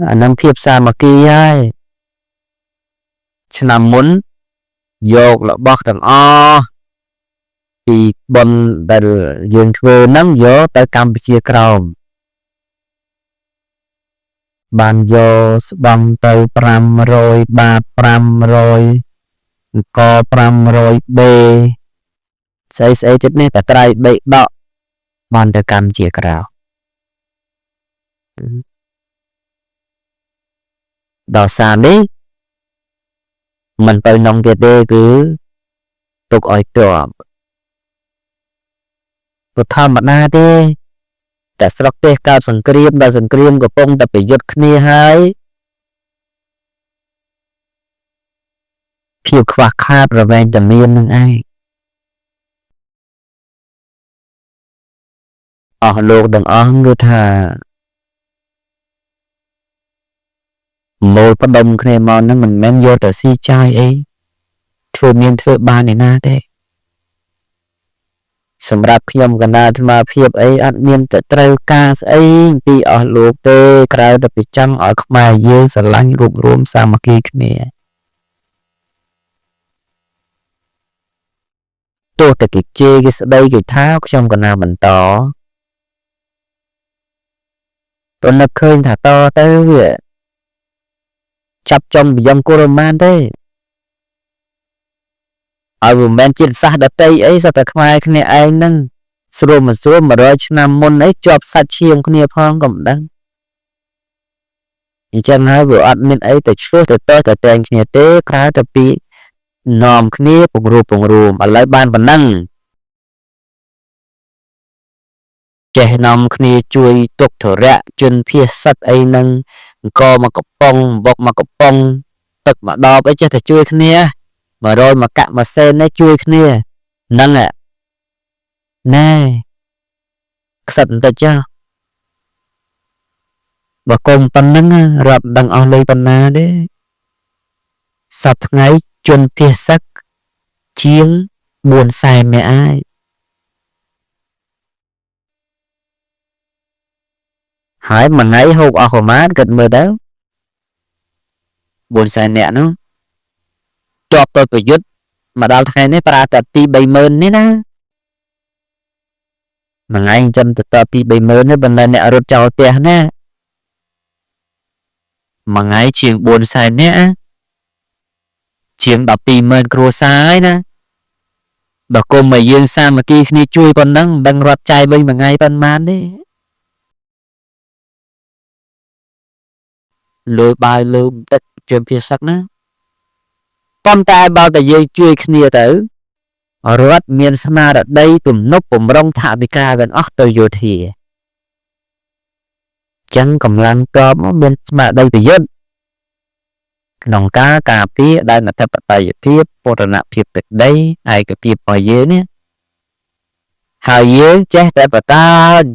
អានឹងភាពសាមគ្គីហើយឆ្នាំមុនយករបស់ទាំងអស់ ពីបនដែលយើងធ្វើហ្នឹងយកទៅកម្ពុជាក្រោមបានយកស្បង់ទៅ500 បាត500អង្គ500 បេស្អីទៀតនេះតែត្រៃបេដកបានទៅកម្ពុជាក្រោមដល់សារនេះមិនទៅនងទៀតទេគឺទុកឲ្យទ័ពព្រោះធម្មតាទេតែស្រុកទេសកើតសង្គ្រាមដល់សង្គ្រាមកំពុងតែប្រយុទ្ធគ្នាហើយភាពខ្វះខាតរវែងតែមាននឹងឯងអស់លោកទាំងអស់គឺថាមូលផ្ដុំគ្នាមកហ្នឹងមិនមែនយកទៅស៊ីចាយអីធ្វើមានធ្វើបានឯណាទេសម្រាប់ខ្ញុំកណាអាត្មាភាពអីអត់មានទៅត្រូវការស្អីពីអស់លោកទេក្រៅតែពីចង់ឲ្យខ្មែរយើងស្រឡាញ់រួបរวมសាមគ្គីគ្នាទោះតែគេជេរគេស្ដីគេថាខ្ញុំកណាបន្តព្រោះនឹកឃើញថាតទៅវាចាប់ចំបយំគូរ៉ូម៉ានទេឲ្យមិនមែនជាតិសាសន៍ដតីអីសតែខ្មែរគ្នាឯងហ្នឹងស្រួលមិនស្រួល100 ឆ្នាំមុនអីជាប់សាច់ឈាមគ្នាផងក៏មិនដឹងអញ្ចឹងហើយវាអត់មានអីទៅឆ្លោះទៅតែងគ្នាទេក្រៅតែពីនាំគ្នាពង្រួមឥឡូវបានប៉ុណ្ណឹងចេះនាំគ្នាជួយទុកធរៈជនភៀសសិតអីហ្នឹងអង្គមកកំប៉ុងបុកមកកំប៉ុងទឹកមកដបអីចេះតែជួយគ្នា100មកកាក់មួយសេននេះជួយគ្នាហ្នឹងណែខ្សិតបន្តិចចាបើគុំប៉ុណ្ណឹងរាប់ដឹងអស់លុយប៉ុណ្ណាទេសប្តាហ៍ថ្ងៃជនភៀសសិតជាង400,000នាក់ហើយមួយថ្ងៃហូបអស់ប្រមាណគិតមើលទៅ400,000នាក់នោះជាប់ទៅប្រយុទ្ធមកដល់ថ្ងៃនេះប្រើតែ2-30000នេះណាមួយថ្ងៃចាំទៅ2-30000នេះបណ្ដអ្នករត់ចោលផ្ទះណាមួយថ្ងៃជាង400,000នាក់ជាង120,000គ្រួសារហើយណាបើគុំមកយើងសាមគ្គីគ្នាជួយប៉ុណ្ណឹងមិនដឹងរត់ចាយវិញមួយថ្ងៃប៉ុន្មានទេលើបាយលើបន្តិចជាភាសាណាប៉ុន្តែបើតែយើងជួយគ្នាទៅរដ្ឋមានស្មារតីទំនប់បំរុងថវិកាទាំងអស់ទៅយោធាចឹងកម្លាំងកបមានស្មារតីប្រយុទ្ធក្នុងការការពារដែលអធិបតេយ្យភាពបូរណភាពទឹកដីឯកភាពរបស់យើងនេះហើយយើងចេះតែបន្ត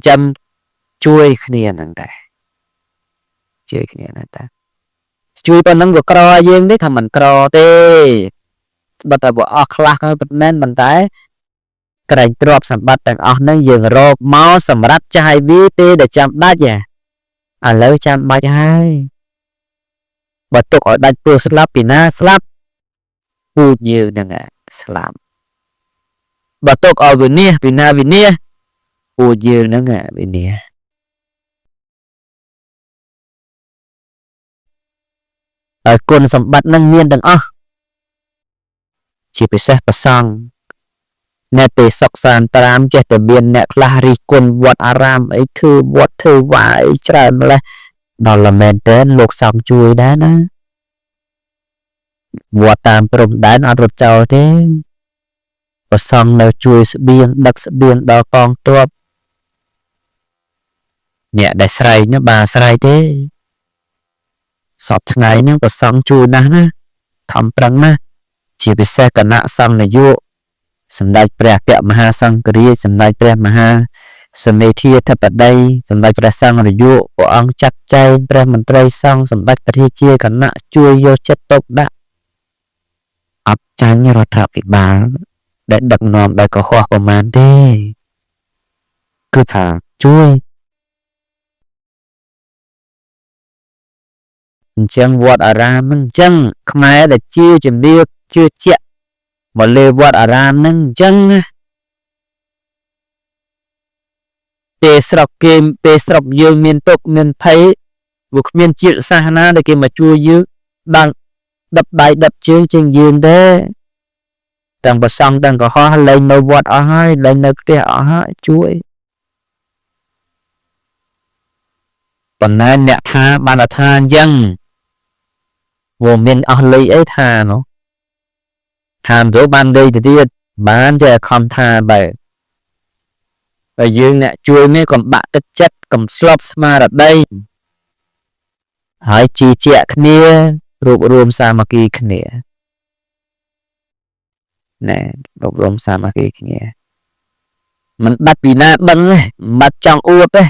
ចាំជួយគ្នាហ្នឹងដែរជួយគ្នាណាតាជួយប៉ុណ្ណឹងវាក្រយើងទេថាមិនក្រទេបើតែវាអស់ខ្លះហើយប៉ុន្មានប៉ុន្តែក្រែងទ្រព្យសម្បត្តិទាំងអស់ហ្នឹងយើងរកមកសម្រាប់ចាយវាពេលដែលចាំបាច់ឥឡូវចាំបាច់ហើយបើទុកឲ្យដាច់ពោះស្លាប់ពីណាស្លាប់ពូជយើងហ្នឹងស្លាប់បើទុកឲ្យវិនាសពីណាវិនាសពូជយើងហ្នឹងវិនាសហើយគុណសម្បត្តិនឹងមានទាំងអស់ជាពិសេសប្រសង់អ្នកទេសុខសានត្រាមចេះតែមានអ្នកខ្លះរិះគន់វត្តអារាមអីគឺវត្តធ្វើវាយច្រើនម្លេះដល់មែនតើលោកសំជួយដែរណាវត្តតាមព្រំដែនអត់រត់ចោលទេប្រសង់នៅជួយស្បៀងដឹកស្បៀងដល់កងទ័ពអ្នកដែលស្រែកនោះបាទស្រែកទេសពថ្ងៃហ្នឹងប្រសង់ជួយណាស់ណាខំប្រឹងណាស់ជាពិសេសគណៈសង្ឃនាយកសម្ដេចព្រះអគ្គមហាសង្ឃរាជសម្ដេចព្រះមហាសមេធាធិបតីសម្ដេចព្រះសង្ឃនាយកព្រះអង្គចាត់ចែងព្រះមន្ត្រីសង្ឃសម្ដេចរាជាគណៈជួយយកចិត្តទុកដាក់អត់ចាញ់រដ្ឋាភិបាលដែលដឹកនាំដោយកុហកប្រមាណទេគឺថាជួយអញ្ចឹងវត្តអារាមហ្នឹងអញ្ចឹងខ្មែរដែលជឿជំនឿជឿជាក់មកលើវត្តអារាមហ្នឹងអញ្ចឹង ពេលស្រុកគេពេលស្រុកយើងមានទុកមានភ័យវាគ្មានជាតិសាសនាដែលគេមកជួយយើងបានដប់ដៃដប់ជើងជាងយើងទេទាំងប្រសង់ទាំងកុហកលែងនៅវត្តអស់ហើយលែងនៅផ្ទះអស់ហើយជួយប៉ុន្តែអ្នកថាបានថាអញ្ចឹងវាមានអស់លុយអីថានោះថាមិនទៅបានលុយទៅទៀតបានតែខំថាបែបហើយយើងអ្នកជួយនេះកុំបាក់ទឹកចិត្តកុំស្លប់ស្មារតីហើយជឿជាក់គ្នារួបរวมសាមគ្គីគ្នាណែរួបរวมសាមគ្គីគ្នាមិនបាត់ពីណាដឹងទេមិនបាត់ចង់អួតទេ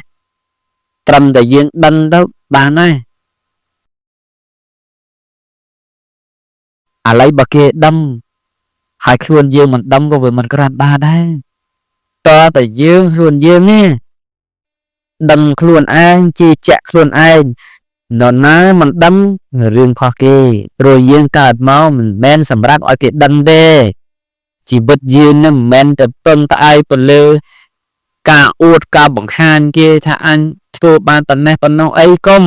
ត្រឹមតែយើងដឹងទៅបានហើយឥឡូវបើគេដឹងហើយខ្លួនយើងមិនដឹងក៏វាមិនក្រាន់បានដែរតើតែយើងខ្លួនយើងនេះដឹងខ្លួនឯងជឿជាក់ខ្លួនឯងនរណាមិនដឹងរឿងខុសគេព្រោះយើងកើតមកមិនមែនសម្រាប់ឲ្យគេដឹងទេជីវិតយើងនឹងមិនមែនតែពឹងផ្អែកទៅលើការអួតការបង្ហាញគេថាអញធ្វើបានប៉ុណ្ណេះប៉ុណ្ណោះអីកុំ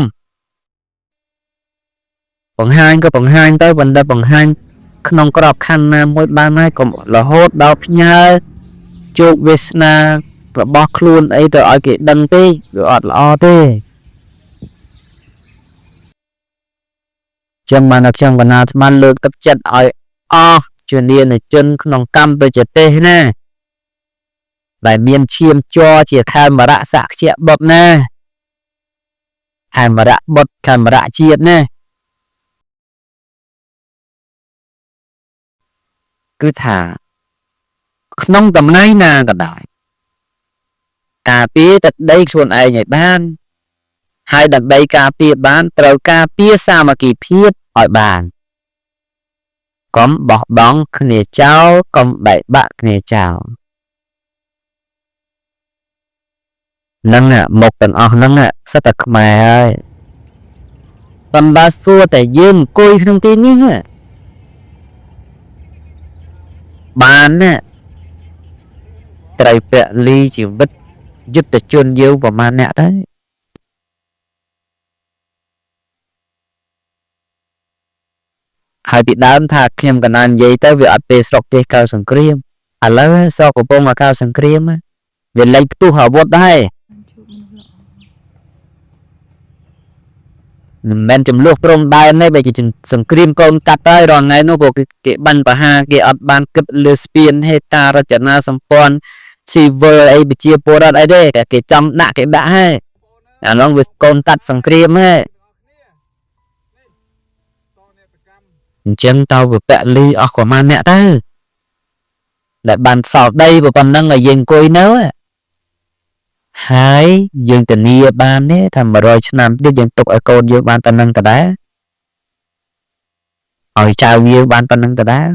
បង្ហាញក៏បង្ហាញទៅប៉ុន្តែបង្ហាញក្នុងក្របខ័ណ្ឌណាមួយបានហើយកុំរហូតដល់ផ្ញើជោគវាសនារបស់ខ្លួនអីទៅឲ្យគេដឹងទេវាអត់ល្អទេចឹងបានខ្ញុំកណាស្មានលើកទឹកចិត្តឲ្យអស់ជំនាញជនក្នុងកម្ពុជាទេសណាដែលមានឈាមជ័រជាខេមរៈសក្យបុត្រណាខេមរៈបុត្រខេមរៈជាតិណាគឺថាក្នុងតំណែងណាក៏ដោយការពារទឹកដីខ្លួនឯងឲ្យបានហើយដើម្បីការពារបានត្រូវការពារសាមគ្គីភាពឲ្យបានកុំបោះបង់គ្នាចោលកុំបែកបាក់គ្នាចោលនឹងមុខទាំងអស់ហ្នឹងសិតតែខ្មែរហើយប៉ុន្តែសួរតែយើងអង្គុយក្នុងទីនេះបានណាត្រូវពលីជីវិតយុទ្ធជនយើងប្រមាណអ្នកដែរហើយពីដើមថាខ្ញុំកណាននិយាយទៅវាអត់ពេលស្រុកទេកើតសង្គ្រាមឥឡូវស្រុកកំពុងមកកើតសង្គ្រាមវាលែងផ្ទុះអាវុធដែរមិនមែនចំនួនព្រំដែនទេបើជាសង្គ្រាមកូនកាត់ហើយរាល់ថ្ងៃនោះក៏គេបាញ់ប្រហារគេអត់បានគិតលើស្ពានហេតារចនាសម្ព័ន្ធស៊ីវិលអីប្រជាពលរដ្ឋអីទេគេចំដាក់គេដាក់ហើយអានោះវាកូនកាត់សង្គ្រាមហើយអញ្ចឹងតើវាពលីអស់ប្រមាណអ្នកទៅដែលបានសល់ដីប៉ុណ្ណឹងឲ្យយើងអង្គុយនៅហើយយើងធានាបានទេថា100ឆ្នាំទៀតយើងទុកឲ្យកូនយើងបានប៉ុណ្ណឹងតដែរឲ្យចៅយើងបានប៉ុណ្ណឹងតដែរ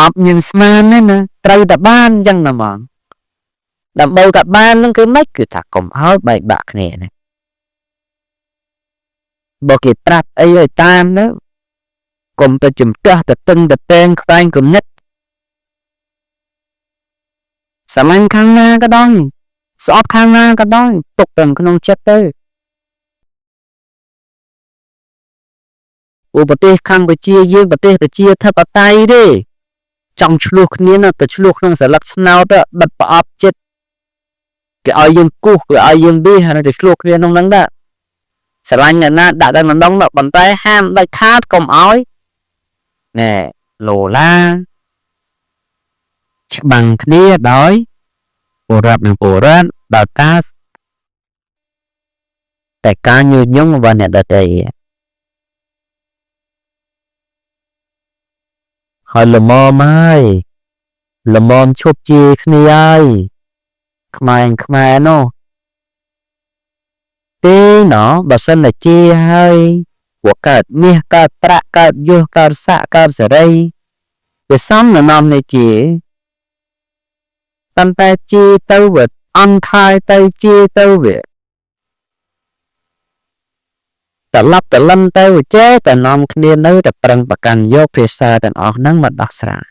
អត់មានស្មានទេណាត្រូវតែបានអញ្ចឹងណាហ្មងដើម្បីក៏បាននឹងគឺម៉េចគឺថាកុំឲ្យបែកបាក់គ្នាណាបើគេប្រាប់អីឲ្យតាមទៅកុំទៅជំទាស់ទៅតឹងទៅតែងខ្វែងគំនិតសាមញ្ញខាងណាក៏ដោយស្អប់ខាងណាក៏ដោយទុកទៅក្នុងចិត្តទៅប្រទេសកម្ពុជាយើងប្រទេសប្រជាធិបតេយ្យទេចង់ឆ្លោះគ្នាណាទៅឆ្លោះក្នុងស្លឹកឆ្នោតបិទប្រអប់ចិត្តគេឲ្យយើងគូសគេឲ្យយើងប៊ីហើយទៅឆ្លោះគ្នាក្នុងហ្នឹងដែរស្រឡាញ់អ្នកណាដាក់តែម្ដងប៉ុន្តែហាមដាច់ខាតកុំឲ្យណែឡូឡាច្បាំងគ្នាដោយពលរដ្ឋនិងពលរដ្ឋដោយការតែការញុះញង់របស់អ្នកដទៃហើយល្មមហើយល្មមឈប់ជាគ្នាហើយខ្មែរនោះទេណោះបើសិនតែជាហើយពួកកើតមាសកើតប្រាក់កើតយុះកើតស័កកើតសេរីវាសំណនំនៃជាប៉ុន្តែជាទៅវាអន់ថយទៅជាទៅវាត្រឡប់ត្រឡឹមទៅចេះតែនាំគ្នានៅតែប្រឹងប្រកាន់យកភាសាទាំងអស់ហ្នឹងមកដោះស្រាយ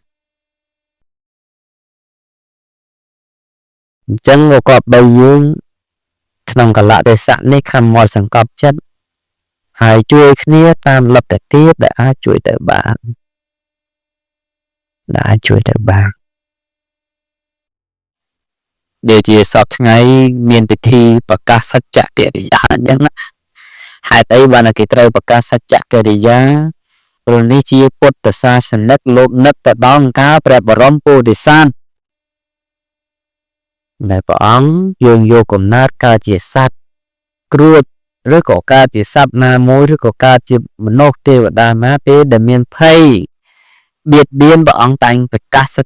ចឹងមកក៏បីយើងក្នុងកលៈទេសៈនេះខំមកសង្កត់ចិត្តហើយជួយគ្នាតាមលទ្ធភាពដែលអាចជួយទៅបានដែលជាសពថ្ងៃមានពិធីប្រកាសសច្ចកិរិយាអញ្ចឹងណាហេតុអីបានគេត្រូវប្រកាសសច្ចកិរិយាព្រោះនេះជាពុទ្ធសាសនិកលោកនឹកទៅដល់ការព្រះបរមពុទ្ធិសត្វដែលព្រះអង្គយកកំណើតកើតជាសត្វគ្រួចឬក៏កើតជាសត្វណាមួយឬក៏កើតជាមនុស្សទេវតាណាទេដែលមានភ័យបៀតបៀនព្រះអង្គតែងប្រកាសស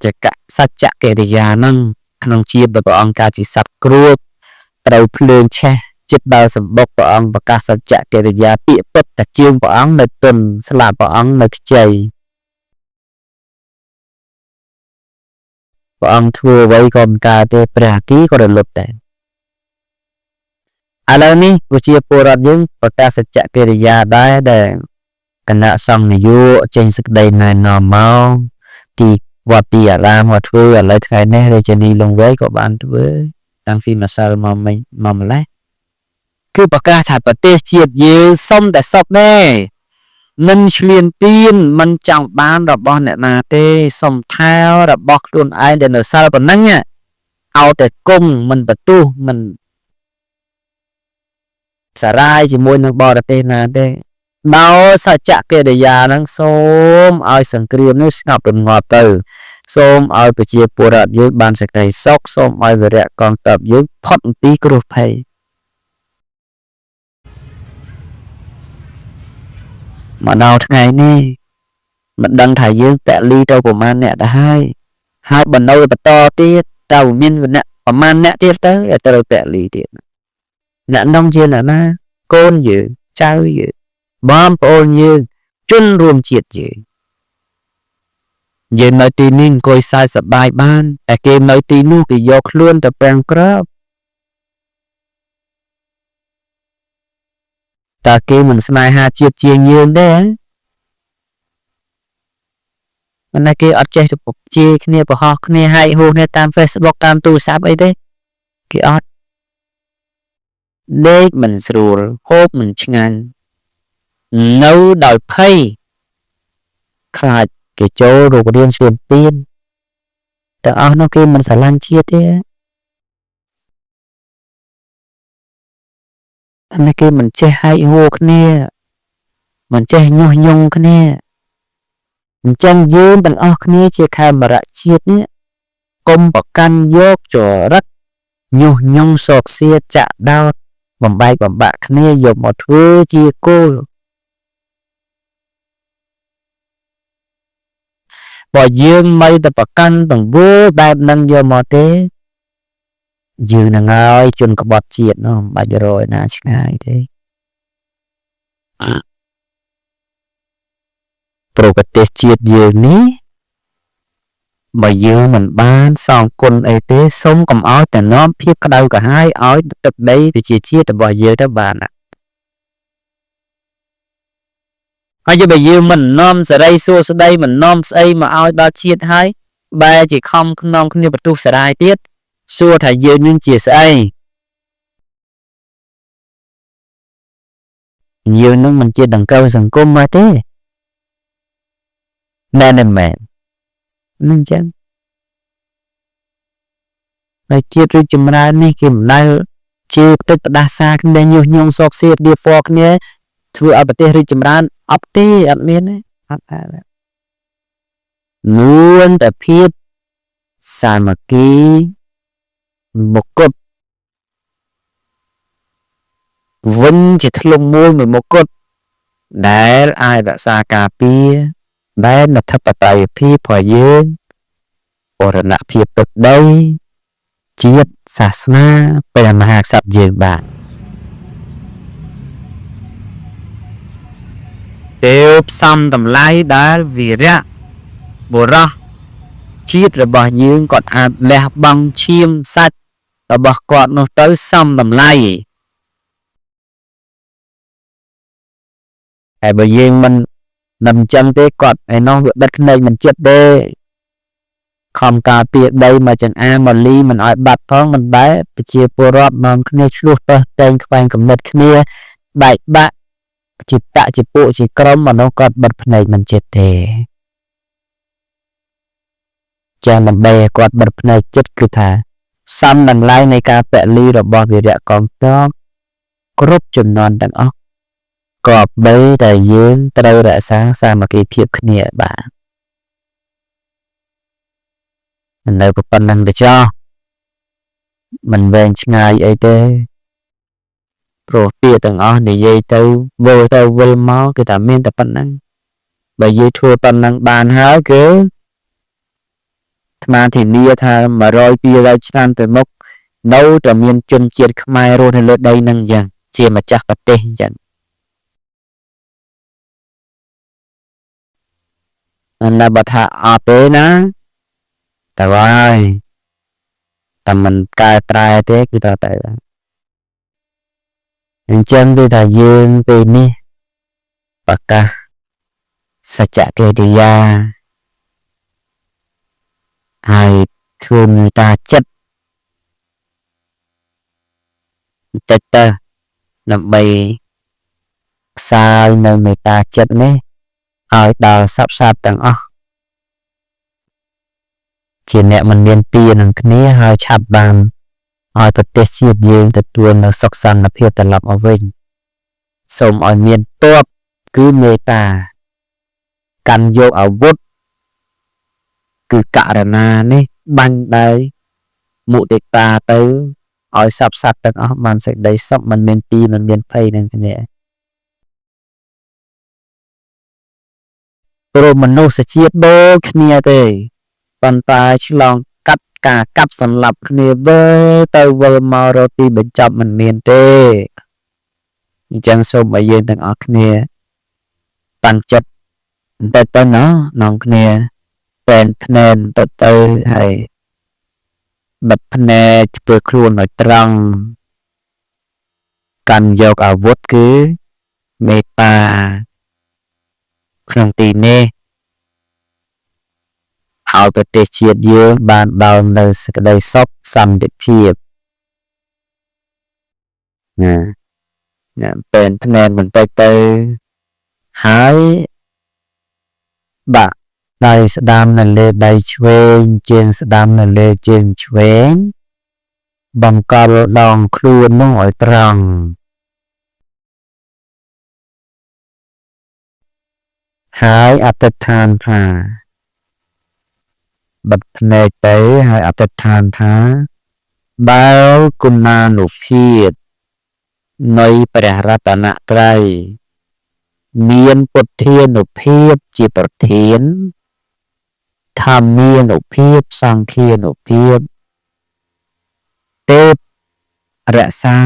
ច្ចកិរិយាហ្នឹងក្នុងជាព្រះអង្គកើតជាសត្វគ្រួចត្រូវភ្លើងឆេះចិត្តដល់សម្បុកព្រះអង្គប្រកាសសច្ចកិរិយាពាក្យពិតតែជាងព្រះអង្គនៅទុនស្លាប់ព្រះអង្គនៅខ្ចីព្រះអង្គធ្វើអ្វីក៏មិនកើតទេព្រះអគីក៏រលត់ដែរឥឡូវនេះប្រជាពលរដ្ឋយើងប្រកាសសច្ចកិរិយាដែរដែលគណៈសង្ឃនយោចេញសេចក្តីណែនាំមកទីវត្តទីអារាមមកធ្វើឥឡូវថ្ងៃនេះរាជធានីលង្វែកក៏បានធ្វើតាំងពីម្សិលមកម្លេះគឺប្រកាសថាប្រទេសជាតិយើងសុំតែសុខដែរមិនឆ្លៀនពៀនមិនចង់បានរបស់អ្នកណាទេសុំថែរបស់ខ្លួនឯងដែលនៅសល់ប៉ុណ្ណឹងឲ្យតែគង់មិនបន្ទោសមិនសារាយជាមួយនឹងបរទេសណាទេដោយសច្ចកិរិយាហ្នឹងសូមឲ្យសង្គ្រាមនេះស្ងប់រងាប់ទៅសូមឲ្យប្រជាពលរដ្ឋយើងបានសេចក្តីសុខសូមឲ្យវីរៈកងទ័ពយើងផុតពីគ្រោះភ័យមកដល់ថ្ងៃនេះមិនដឹងថាយើងពលីទៅប្រមាណអ្នកទៅហើយបន្តទៀតតើមានអ្នកប្រមាណអ្នកទៀតទៅត្រូវពលីទៀតអ្នកនំជាអ្នកណាកូនយើងចៅយើងបងប្អូនយើងជនរួមជាតិយើងនៅទីនេះអង្គុយសើចសប្បាយបានតែគេនៅទីនោះគេយកខ្លួនទៅប្រាំងក្របតើគេមិនស្នេហាជាតិជាងយើងដែរមិនគេអត់ចេះទៅជាគ្នាប្រហោះគ្នាហែកហួសគ្នាតាម Facebook តាមទូរស័ព្ទអីទេគេអត់លេខមិនស្រួលហូបមិនឆ្ងាញ់នៅដោយភ័យខ្លាចគេចូលរករៀនស្រៀនពៀនតែអស់នោះគេមិនស្រឡាញ់ជាតិទេអានេះគេមិនចេះហែកហួរគ្នាមិនចេះញុះញង់គ្នាអញ្ចឹងយើងទាំងអស់គ្នាជាខេមរៈជាតិនេះកុំប្រកាន់យកចរិតញុះញង់សោកសៀចាក់ដោតបំបែកបំបាក់គ្នាយកមកធ្វើជាគោលបើយើងមិនតែប្រកាន់ទង្វើបែបហ្នឹងយកមកទេយើងនឹងហើយជន់ក្បត់ជាតិនោះមិនបាច់រយណាឆ្ងាយទេប្រទេសជាតិយើងនេះបើយើងមិនបានសងគុណអីទេសូមកុំឲ្យតែនាំភាពក្តៅក្រហាយឲ្យទឹកដីប្រជាជាតិរបស់យើងទៅបានហើយបើយើងមិននាំសេរីសួស្តីមិននាំស្អីមកឲ្យដល់ជាតិហើយបែរជាខំខ្នងគ្នាបន្ទុះសារាយទៀតសួរថាយើងនឹងជាស្អីយើងនឹងមិនជាដង្កូវសង្គមមកទេណែមិនមែនមិនចឹងហើយជាតិរីកចម្រើននេះគេមិនដែលជាផ្ទិតផ្ដាសាគ្នាញុះញង់សោកសៀតឌីហ្វ័រគ្នាធ្វើឲ្យប្រទេសរីកចម្រើនអត់ទេអត់មានទេអត់ដែរនួនតែភាពសាមគ្គីមុខគត់វិញជាធ្លុំមួយមុខគត់ដែលអាចរក្សាការពារដែលអធិបតេយ្យភាពរបស់យើងបរណភាពទឹកដីជាតិសាសនាព្រះមហាក្សត្រយើងបានទេវផ្សំតម្លៃដែលវីរៈបុរសជាតិរបស់យើងគាត់អាចលះបង់ឈាមសាច់របស់គាត់នោះទៅសំតម្លៃហើយបើយើងមិនអញ្ចឹងទេគាត់ឯនោះវាបិទភ្នែកមិនចិត្តទេ ខំការពារដីមកចង្អាមកលីមិនឲ្យបាត់ផងមិនបែបប្រជាពលរដ្ឋនាំគ្នាឆ្លោះទៅតែងខ្វែងកំណត់គ្នាបែកបាក់ជាតជាពួកជាក្រុមមនុស្សគាត់បិទភ្នែកមិនចិត្តទេចាំដើម្បីឲ្យគាត់បិទភ្នែកចិត្តគឺថាសំដង្លៃនៃការពលីរបស់វីរៈកងទ័ពគ្រប់ចំនួនទាំងអស់ក៏បីតែយើងត្រូវរក្សាសាមគ្គីភាពគ្នាបាទនៅប៉ុណ្្នឹងទៅចោះមិនវែងឆ្ងាយអីទេព្រោះពាក្យទាំងអស់និយាយទៅវិលទៅវិលមកគឺថាមានតែប៉ុណ្្នឹងបើនិយាយធ្វើប៉ុណ្្នឹងបានហើយគឺអាត្មាធានាថា100-200ឆ្នាំទៅមុខនៅតែមានជនជាតិខ្មែររស់នៅលើដីនឹងអញ្ចឹងជាម្ចាស់ប្រទេសអញ្ចឹងណាបើថាអត់ទេណាតែហើយតែមិនកែប្រែទេគឺតតែអញ្ចឹងគឺថាយើងពេលនេះប្រកាសសច្ចកិរិយាហើយធ្វើមេត្តាចិត្តបន្តិចទៅដើម្បីផ្សាយនៅមេត្តាចិត្តនេះឲ្យដល់សព្វសត្វទាំងអស់ជាអ្នកមិនមានទីនឹងគ្នាហើយឆាប់បានឲ្យប្រទេសជាតិយើងទទួលនៅសុខសន្តិភាពត្រឡប់មកវិញសូមឲ្យមានទ័ពគឺមេត្តាកាន់យកអាវុធគឺករណានេះបាញ់ដោយមុទិតាទៅឲ្យសព្វសត្វទាំងអស់បានសេចក្តីសុខមិនមានទីមិនមានភ័យនឹងគ្នាព្រោះមនុស្សជាតិដូចគ្នាទេប៉ុន្តែឆ្លងកាត់ការកាប់សម្លាប់គ្នាវិលទៅវិលមករកទីបញ្ចប់មិនមានទេអញ្ចឹងសូមឲ្យយើងទាំងអស់គ្នាតាំងចិត្តបន្តិចទៅណានងគ្នាតែនភ្នែនទៅហើយបិទភ្នែកធ្វើខ្លួនឲ្យត្រង់កាន់យកអាវុធគឺមេត្តាក្នុងទីនេះឲ្យប្រទេសជាតិយើងបានដល់នៅសេចក្តីសុខសន្តិភាពណាពេលភ្នែនបន្តិចទៅហើយបាទដៃស្ដាំនៅលើដៃឆ្វេងជើងស្ដាំនៅលើជើងឆ្វេងបង្កល់ដងខ្លួននោះឲ្យត្រង់ហើយអធិដ្ឋានថាបិទភ្នែកទៅហើយអធិដ្ឋានថាបើគុណានុភាពនៃព្រះរតនត្រ័យមានពុទ្ធានុភាពជាប្រធានធម្មានុភាពសង្ឃានុភាពទេពរក្សា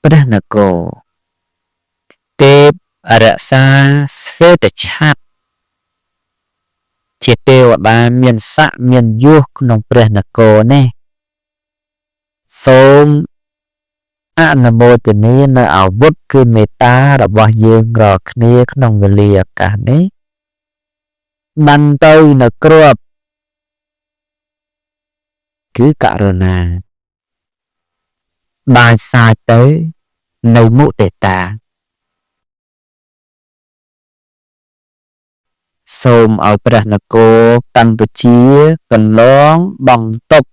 ព្រះនគរទេពរក្សាស្វេតឆ័ត្រជាទេវតាមានស័ក្តិមានយសក្នុងព្រះនគរនេះសូមអនុមោទនានៅអាវុធគឺមេត្តារបស់យើងរាល់គ្នាក្នុងវេលាឱកាសនេះបានទៅនៅគ្រាប់គឺករុណាបានសាយទៅនៅមុទិតាសូមឲ្យព្រះនគរកម្ពុជាកន្លងបងទុក្ខ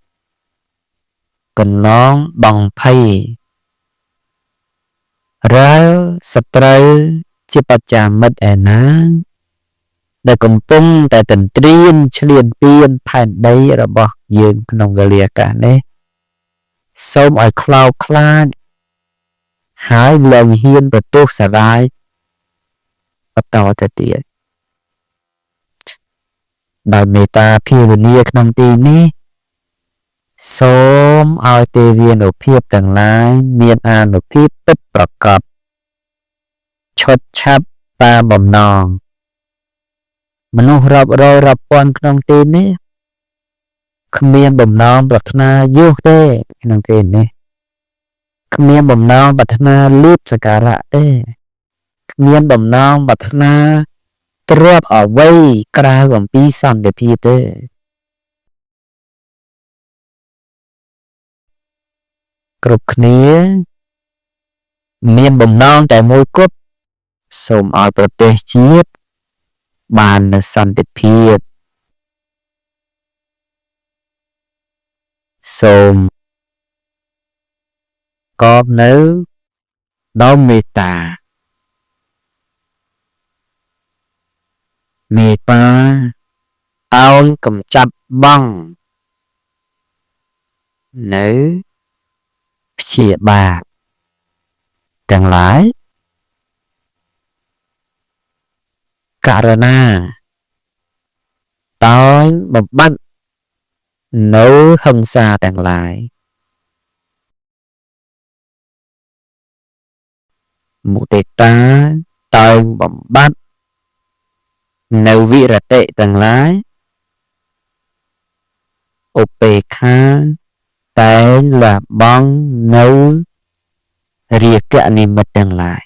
កន្លងបងភ័យរាល់សត្រូវជាបច្ចាមិត្តឯណាដែលកំពុងតែទន្ទ្រានឈ្លានពានផែនដីរបស់យើងក្នុងវេលាឱកាសនេះសូមឲ្យខ្លោចខ្លាចហើយលែងហ៊ានប្រទោសសារាយបន្តទៅទៀតដោយមេត្តាភាវនាក្នុងទីនេះសូមឲ្យទេវានុភាពទាំងឡាយមានអានុភាពពិតប្រាកដឈុតឆាប់តាមបំណងមនុស្សរាប់រយរាប់ពាន់ក្នុងទីនេះគ្មានបំណងប្រាថ្នាយុះទេក្នុងទីនេះគ្មានបំណងប្រាថ្នាលៀបសក្ការៈទេគ្មានបំណងប្រាថ្នាទ្រព្យអ្វីក្រៅអំពីសន្តិភាពទេ គ្រប់គ្នាមានបំណងតែមួយគត់សូមឲ្យប្រទេសជាតិបាននូវសន្តិភាពសូមកប់នៅដោយមេត្តាឲ្យកម្ចាត់បង់នៅព្យាបាទទាំងឡាយករណាដោយបំបត្តិនៅហិង្សាទាំងឡាយមុទិតាដោយបំបត្តិនៅវិរតិទាំងឡាយឧបេក្ខាតែលះបង់នៅរាគៈនិមិត្តទាំងឡាយ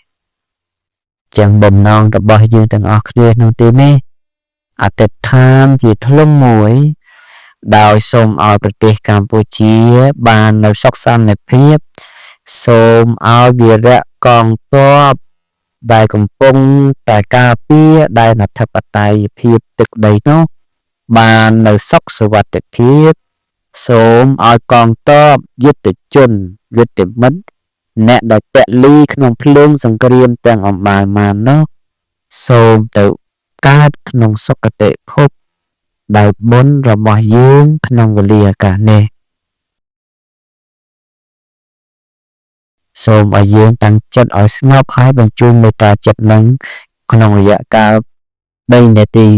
ចឹងបំណងរបស់យើងទាំងអស់គ្នាក្នុងទីនេះអតិថិដ្ឋានជាធ្លុំមួយដោយសូមឲ្យប្រទេសកម្ពុជាបាននៅសុខសន្តិភាពសូមឲ្យវីរៈកងទ័ពដែលកំពុងតែការពារដែនអធិបតេយ្យភាពទឹកដីនោះបាននៅសុខសុវត្ថិភាពសូមឲ្យកងទ័ពយុទ្ធជនយុទ្ធមិត្តអ្នកដែលពលីក្នុងភ្លើងសង្គ្រាមទាំងអំបាលមាននោះសូមទៅកើតក្នុងសុគតិភពដោយបុណ្យរបស់យើងក្នុងវេលាឱកាសនេះសូមឲ្យយើងតាំងចិត្តឲ្យស្ងប់ហើយបញ្ជូនមេត្តាចិត្តនឹងក្នុងរយៈកាល3នាទី